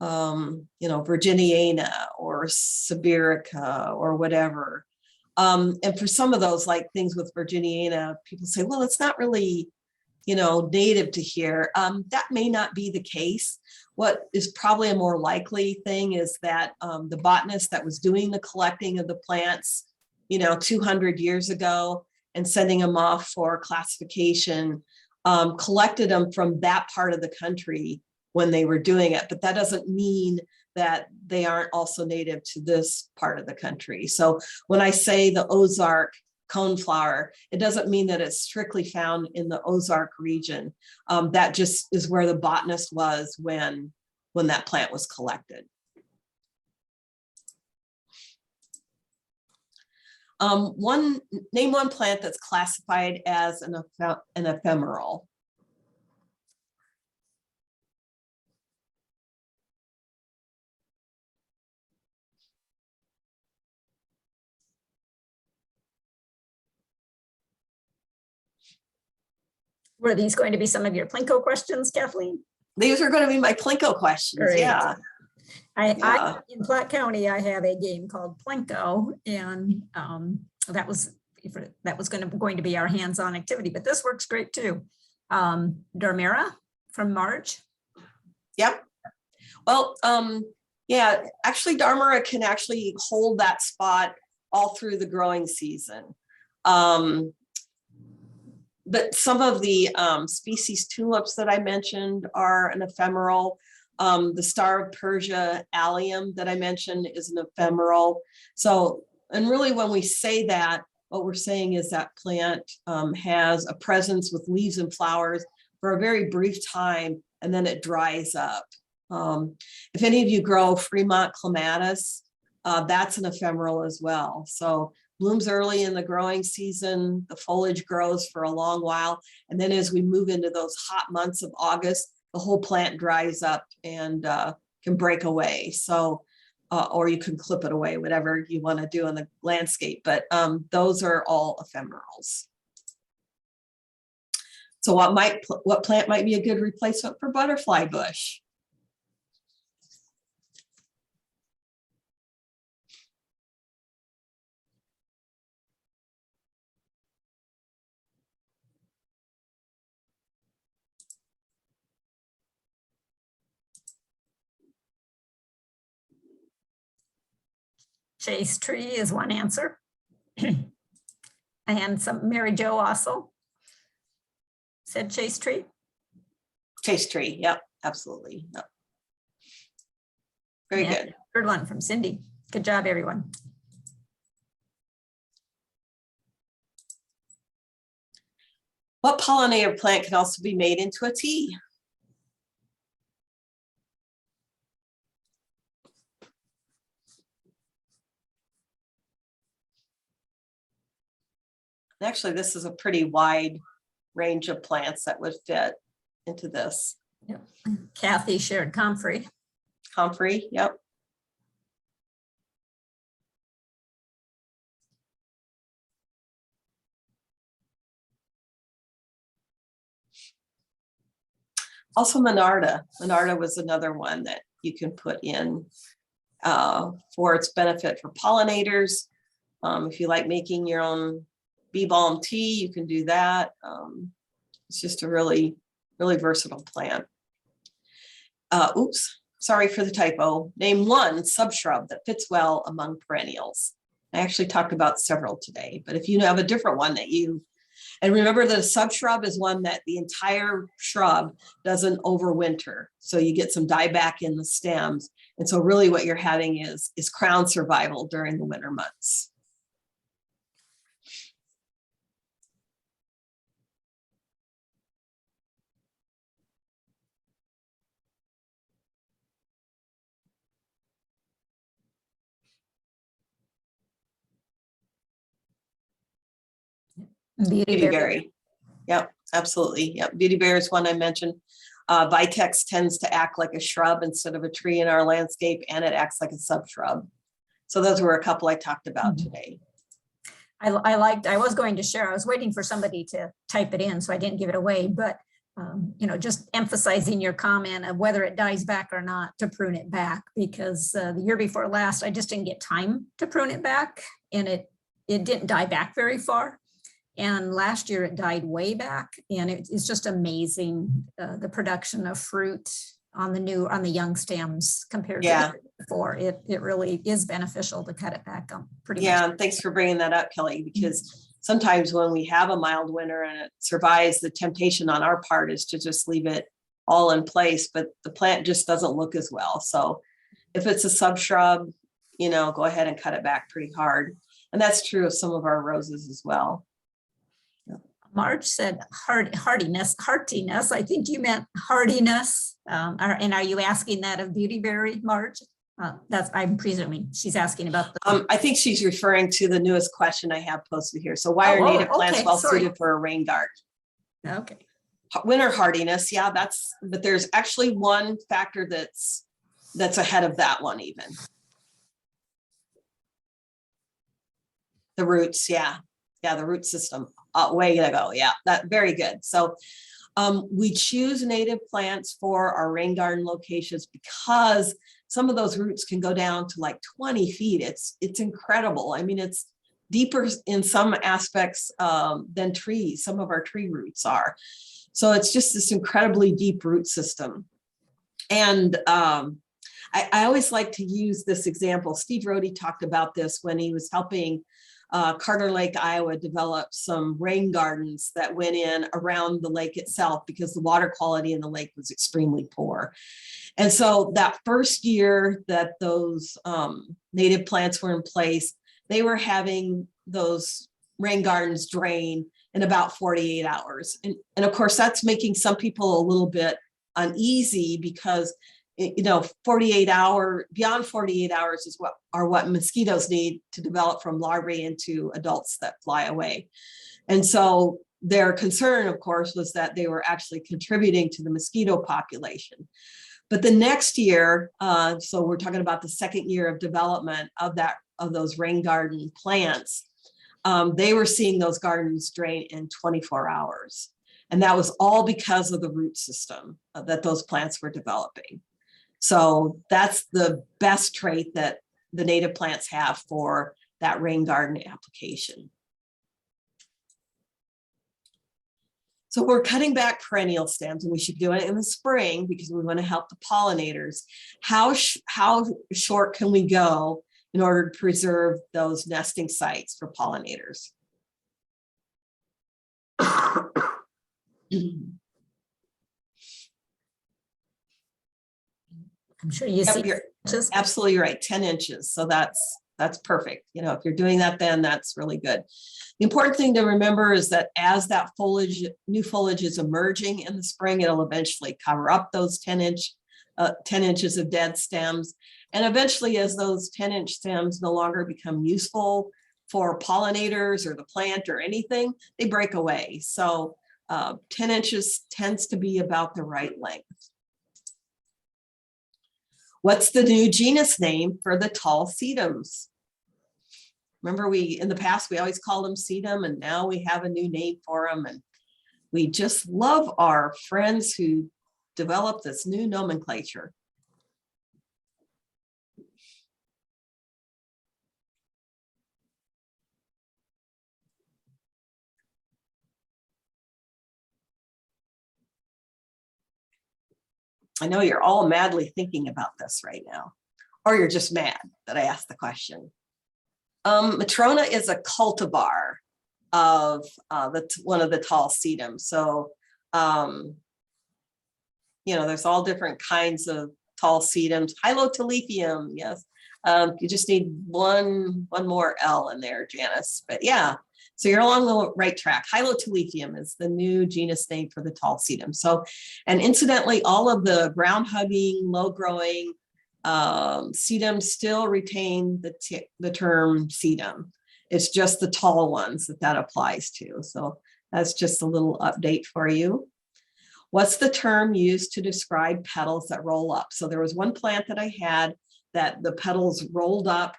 Virginiana or Sibirica or whatever. And for some of those, like things with Virginiana, people say, well, it's not really, native to here. That may not be the case. What is probably a more likely thing is that the botanist that was doing the collecting of the plants, 200 years ago and sending them off for classification, collected them from that part of the country when they were doing it. But that doesn't mean that they aren't also native to this part of the country. So when I say the Ozark coneflower, it doesn't mean that it's strictly found in the Ozark region. That just is where the botanist was when that plant was collected. Name one plant that's classified as an ephemeral. Were these going to be some of your Plinko questions, Kathleen? These are going to be my Plinko questions. Great. Yeah. I in Platte County, I have a game called Plinko, and that was going to be our hands-on activity, but this works great too. Dormira from March. Yep. Well, yeah, actually Dormira can actually hold that spot all through the growing season. But some of the species tulips that I mentioned are an ephemeral. The Star of Persia allium that I mentioned is an ephemeral. So, and really when we say that, what we're saying is that plant has a presence with leaves and flowers for a very brief time, and then it dries up. If any of you grow Fremont clematis, that's an ephemeral as well. So blooms early in the growing season, the foliage grows for a long while, and then as we move into those hot months of August, the whole plant dries up and can break away. So, or you can clip it away, whatever you want to do in the landscape, but those are all ephemerals. So what plant might be a good replacement for butterfly bush? Chase tree is one answer. And some Mary Jo also said chase tree. Chase tree, yep, absolutely. Yep. Very good. Third one from Cindy. Good job, everyone. What pollinator plant can also be made into a tea? Actually, this is a pretty wide range of plants that would fit into this. Yep. Kathy shared comfrey. Comfrey, yep. Also Monarda. Monarda was another one that you can put in for its benefit for pollinators. If you like making your own bee balm tea, you can do that. It's just a really, really versatile plant. Oops, sorry for the typo. Name one subshrub that fits well among perennials. I actually talked about several today, but if you have a different one that you, and remember that a subshrub is one that the entire shrub doesn't overwinter. So you get some dieback in the stems. And so really what you're having is crown survival during the winter months. Beautyberry. Yep, absolutely. Yep, beautyberry is one I mentioned. Vitex tends to act like a shrub instead of a tree in our landscape, and it acts like a subshrub. So those were a couple I talked about today. I was going to share, I was waiting for somebody to type it in, so I didn't give it away, but you know, just emphasizing your comment of whether it dies back or not, to prune it back, because the year before last, I just didn't get time to prune it back, and it didn't die back very far. And last year it died way back, and it's just amazing the production of fruit on the young stems compared to before. It really is beneficial to cut it back on pretty much. Yeah, thanks for bringing that up, Kelly, because sometimes when we have a mild winter and it survives, the temptation on our part is to just leave it all in place, but the plant just doesn't look as well. So if it's a subshrub, you know, go ahead and cut it back pretty hard. And that's true of some of our roses as well. Marge said heartiness. I think you meant hardiness. And are you asking that of beautyberry, Marge? I'm presuming she's asking about the. I think she's referring to the newest question I have posted here. So why are native plants well suited for a rain garden? Okay. Winter hardiness, yeah, but there's actually one factor that's ahead of that one even. The roots, yeah, the root system. Way to go. Yeah, that very good. So we choose native plants for our rain garden locations because some of those roots can go down to like 20 feet. It's incredible. I mean, it's deeper in some aspects than trees. Some of our tree roots are. So it's just this incredibly deep root system. And I always like to use this example. Steve Rohde talked about this when he was helping Carter Lake, Iowa, developed some rain gardens that went in around the lake itself because the water quality in the lake was extremely poor. And so that first year that those native plants were in place, they were having those rain gardens drain in about 48 hours. And of course, that's making some people a little bit uneasy because you know, beyond 48 hours is what mosquitoes need to develop from larvae into adults that fly away. And so their concern, of course, was that they were actually contributing to the mosquito population. But the next year, so we're talking about the second year of development of those rain garden plants, they were seeing those gardens drain in 24 hours. And that was all because of the root system that those plants were developing. So that's the best trait that the native plants have for that rain garden application. So we're cutting back perennial stems, and we should do it in the spring because we want to help the pollinators. How short can we go in order to preserve those nesting sites for pollinators? I'm sure you see. You're absolutely right, 10 inches. So that's perfect. You know, if you're doing that, then that's really good. The important thing to remember is that as that new foliage is emerging in the spring, it'll eventually cover up those 10 inches of dead stems. And eventually, as those 10-inch stems no longer become useful for pollinators or the plant or anything, they break away. So 10 inches tends to be about the right length. What's the new genus name for the tall sedums? Remember, in the past, we always called them sedum, and now we have a new name for them. And we just love our friends who developed this new nomenclature. I know you're all madly thinking about this right now, or you're just mad that I asked the question. Matrona is a cultivar of one of the tall sedums. So, there's all different kinds of tall sedums. Hylotelephium, yes. You just need one more L in there, Janice. But yeah, so you're along the right track. Hylotelephium is the new genus name for the tall sedum. So, and incidentally, all of the ground-hugging, low-growing sedums still retain the term sedum. It's just the tall ones that applies to. So that's just a little update for you. What's the term used to describe petals that roll up? So there was one plant that I had that the petals rolled up,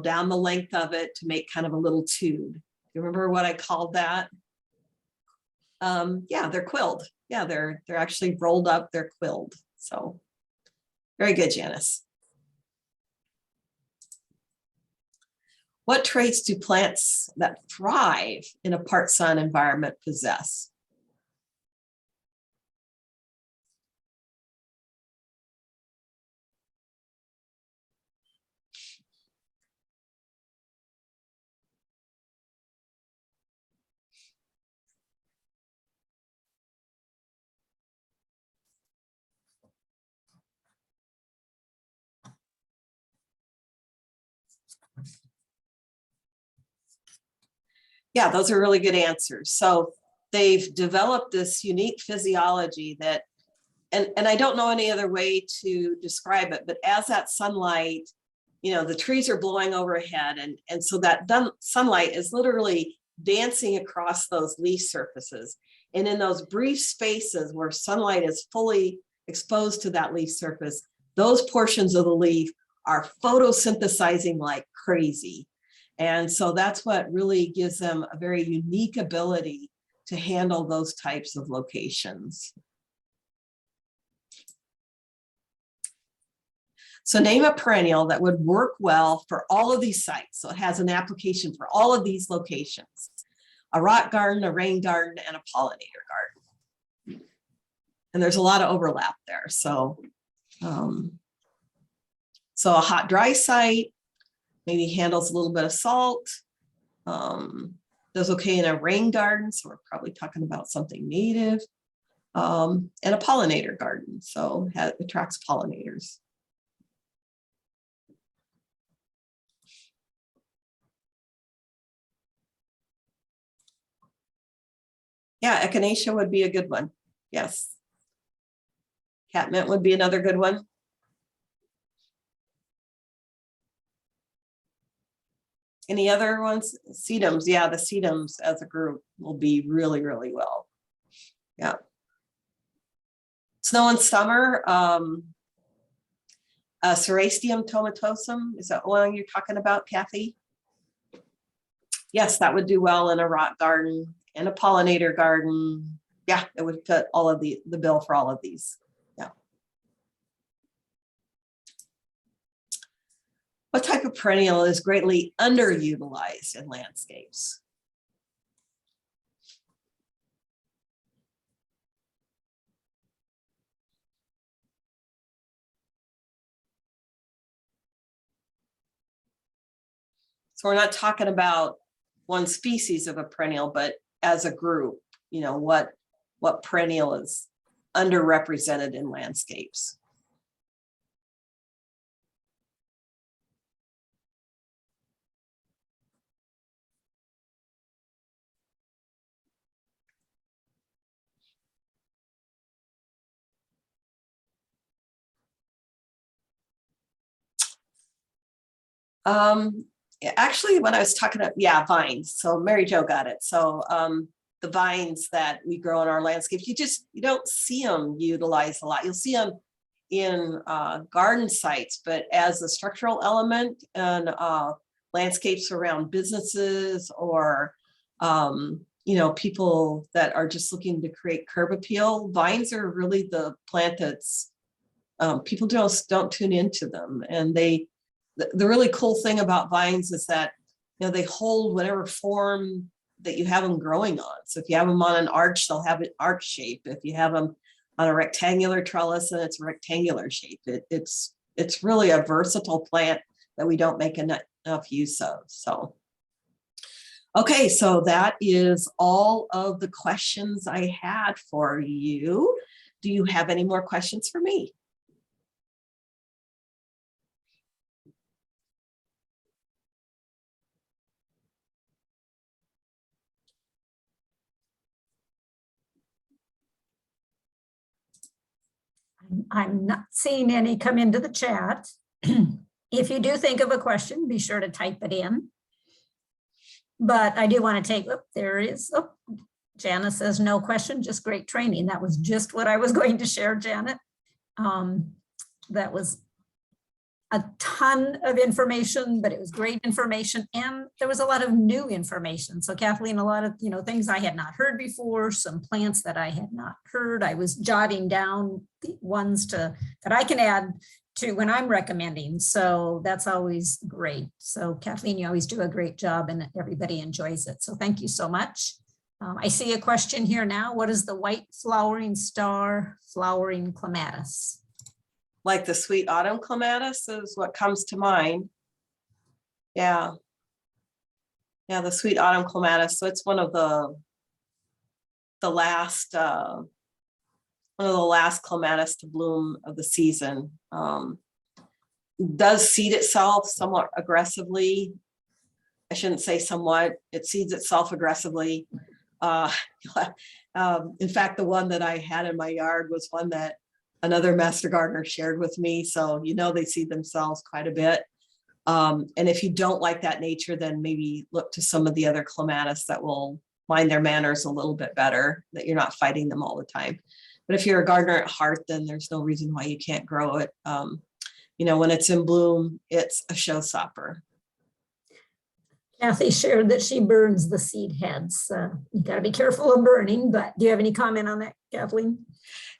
down the length of it to make kind of a little tube. You remember what I called that? Yeah, they're quilled. Yeah, they're actually rolled up, they're quilled. So very good, Janice. What traits do plants that thrive in a part sun environment possess? Yeah, those are really good answers. So they've developed this unique physiology that, and I don't know any other way to describe it, but as that sunlight, the trees are blowing overhead, and so that sunlight is literally dancing across those leaf surfaces. And in those brief spaces where sunlight is fully exposed to that leaf surface, those portions of the leaf are photosynthesizing like crazy. And so that's what really gives them a very unique ability to handle those types of locations. So name a perennial that would work well for all of these sites. So it has an application for all of these locations: a rock garden, a rain garden, and a pollinator garden. And there's a lot of overlap there. So, so a hot, dry site, maybe handles a little bit of salt, does okay in a rain garden, so we're probably talking about something native, and a pollinator garden, so attracts pollinators. Yeah, echinacea would be a good one. Yes. Catmint would be another good one. Any other ones? Sedums. Yeah, the sedums as a group will be really, really well. Yeah. Snow and summer. Cerastium tomatosum. Is that one you're talking about, Kathy? Yes, that would do well in a rock garden and a pollinator garden. Yeah, it would fit all of the bill for all of these. Yeah. What type of perennial is greatly underutilized in landscapes? So we're not talking about one species of a perennial, but as a group, what perennial is underrepresented in landscapes? Actually, when I was talking about, yeah, vines. So Mary Jo got it. So the vines that we grow in our landscapes, you don't see them utilized a lot. You'll see them in garden sites, but as a structural element and landscapes around businesses or people that are just looking to create curb appeal, vines are really the plant that's people don't tune into them. And the really cool thing about vines is that they hold whatever form that you have them growing on. So if you have them on an arch, they'll have an arch shape. If you have them on a rectangular trellis, then it's a rectangular shape. It's really a versatile plant that we don't make enough use of. So, okay, so that is all of the questions I had for you. Do you have any more questions for me? I'm not seeing any come into the chat. If you do think of a question, be sure to type it in. But I do want to take, there is, Jana says no question, just great training. That was just what I was going to share, Janet. That was a ton of information, but it was great information. And there was a lot of new information. So Kathleen, a lot of, things I had not heard before, some plants that I had not heard. I was jotting down the ones that I can add to when I'm recommending. So that's always great. So Kathleen, you always do a great job and everybody enjoys it. So thank you so much. I see a question here now. What is the white flowering star flowering clematis? Like the sweet autumn clematis is what comes to mind. Yeah. Yeah, the sweet autumn clematis. So it's one of the last clematis to bloom of the season. Does seed itself somewhat aggressively. I shouldn't say somewhat, it seeds itself aggressively. In fact, the one that I had in my yard was one that another master gardener shared with me. So, they seed themselves quite a bit. And if you don't like that nature, then maybe look to some of the other clematis that will mind their manners a little bit better, that you're not fighting them all the time. But if you're a gardener at heart, then there's no reason why you can't grow it. When it's in bloom, it's a showstopper. Kathy shared that she burns the seed heads. You got to be careful of burning, but do you have any comment on that, Kathleen?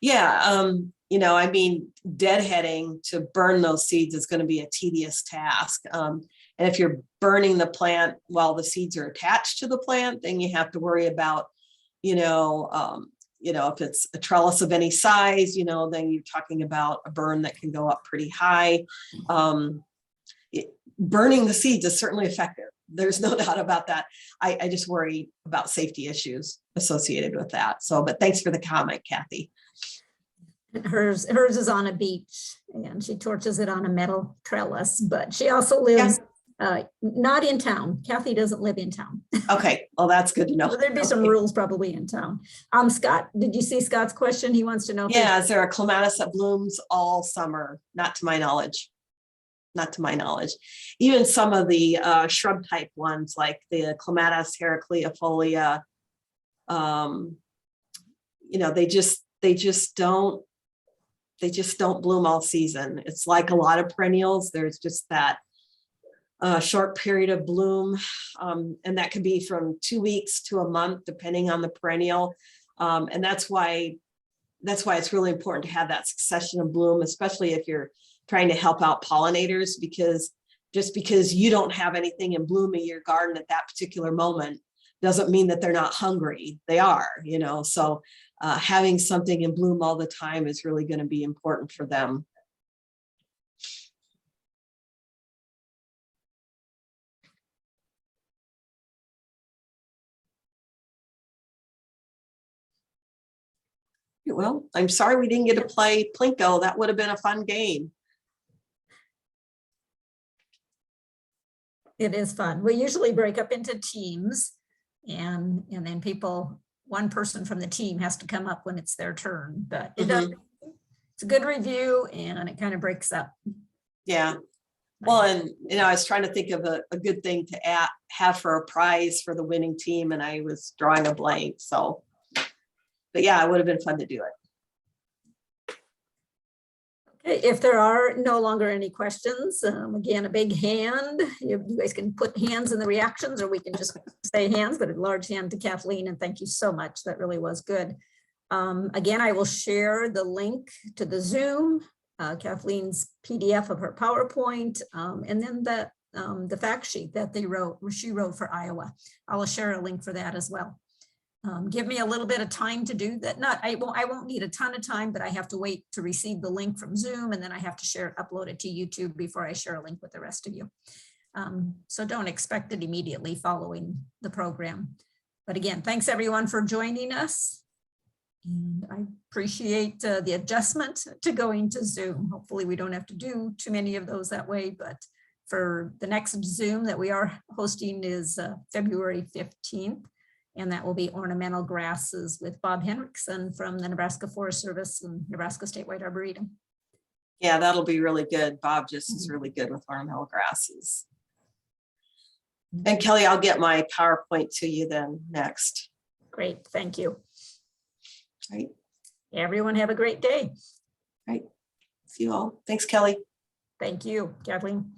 Yeah, deadheading to burn those seeds is going to be a tedious task. And if you're burning the plant while the seeds are attached to the plant, then you have to worry about, if it's a trellis of any size, then you're talking about a burn that can go up pretty high. Burning the seeds is certainly effective. There's no doubt about that. I just worry about safety issues associated with that. So, but thanks for the comment, Kathy. Hers is on a beach and she torches it on a metal trellis, but she also lives not in town. Kathy doesn't live in town. Okay, well, that's good to know. So there'd be some rules probably in town. Scott, did you see Scott's question? He wants to know. Yeah, is there a clematis that blooms all summer? Not to my knowledge. Not to my knowledge. Even some of the shrub type ones like the clematis heracleofolia, they just don't bloom all season. It's like a lot of perennials. There's just that short period of bloom, and that could be from 2 weeks to a month, depending on the perennial. And that's why it's really important to have that succession of bloom, especially if you're trying to help out pollinators, because just because you don't have anything in bloom in your garden at that particular moment doesn't mean that they're not hungry. They are, so having something in bloom all the time is really going to be important for them. Well, I'm sorry we didn't get to play Plinko. That would have been a fun game. It is fun. We usually break up into teams and then one person from the team has to come up when it's their turn, but it's a good review and it kind of breaks up. Yeah. Well, and I was trying to think of a good thing to have for a prize for the winning team, and I was drawing a blank. So, but yeah, it would have been fun to do it. Okay, if there are no longer any questions, again, a big hand. You guys can put hands in the reactions, or we can just say hands, but a large hand to Kathleen, and thank you so much. That really was good. Again, I will share the link to the Zoom, Kathleen's PDF of her PowerPoint, and then the fact sheet that she wrote for Iowa. I will share a link for that as well. Give me a little bit of time to do that. I won't need a ton of time, but I have to wait to receive the link from Zoom, and then I have to upload it to YouTube before I share a link with the rest of you. So don't expect it immediately following the program. But again, thanks everyone for joining us. And I appreciate the adjustment to going to Zoom. Hopefully we don't have to do too many of those that way, but for the next Zoom that we are hosting is February 15th, and that will be ornamental grasses with Bob Henriksen from the Nebraska Forest Service and Nebraska Statewide Arboretum. Yeah, that'll be really good. Bob just is really good with ornamental grasses. And Kelly, I'll get my PowerPoint to you then next. Great, thank you. Right. Everyone have a great day. Right. See you all. Thanks, Kelly. Thank you, Kathleen.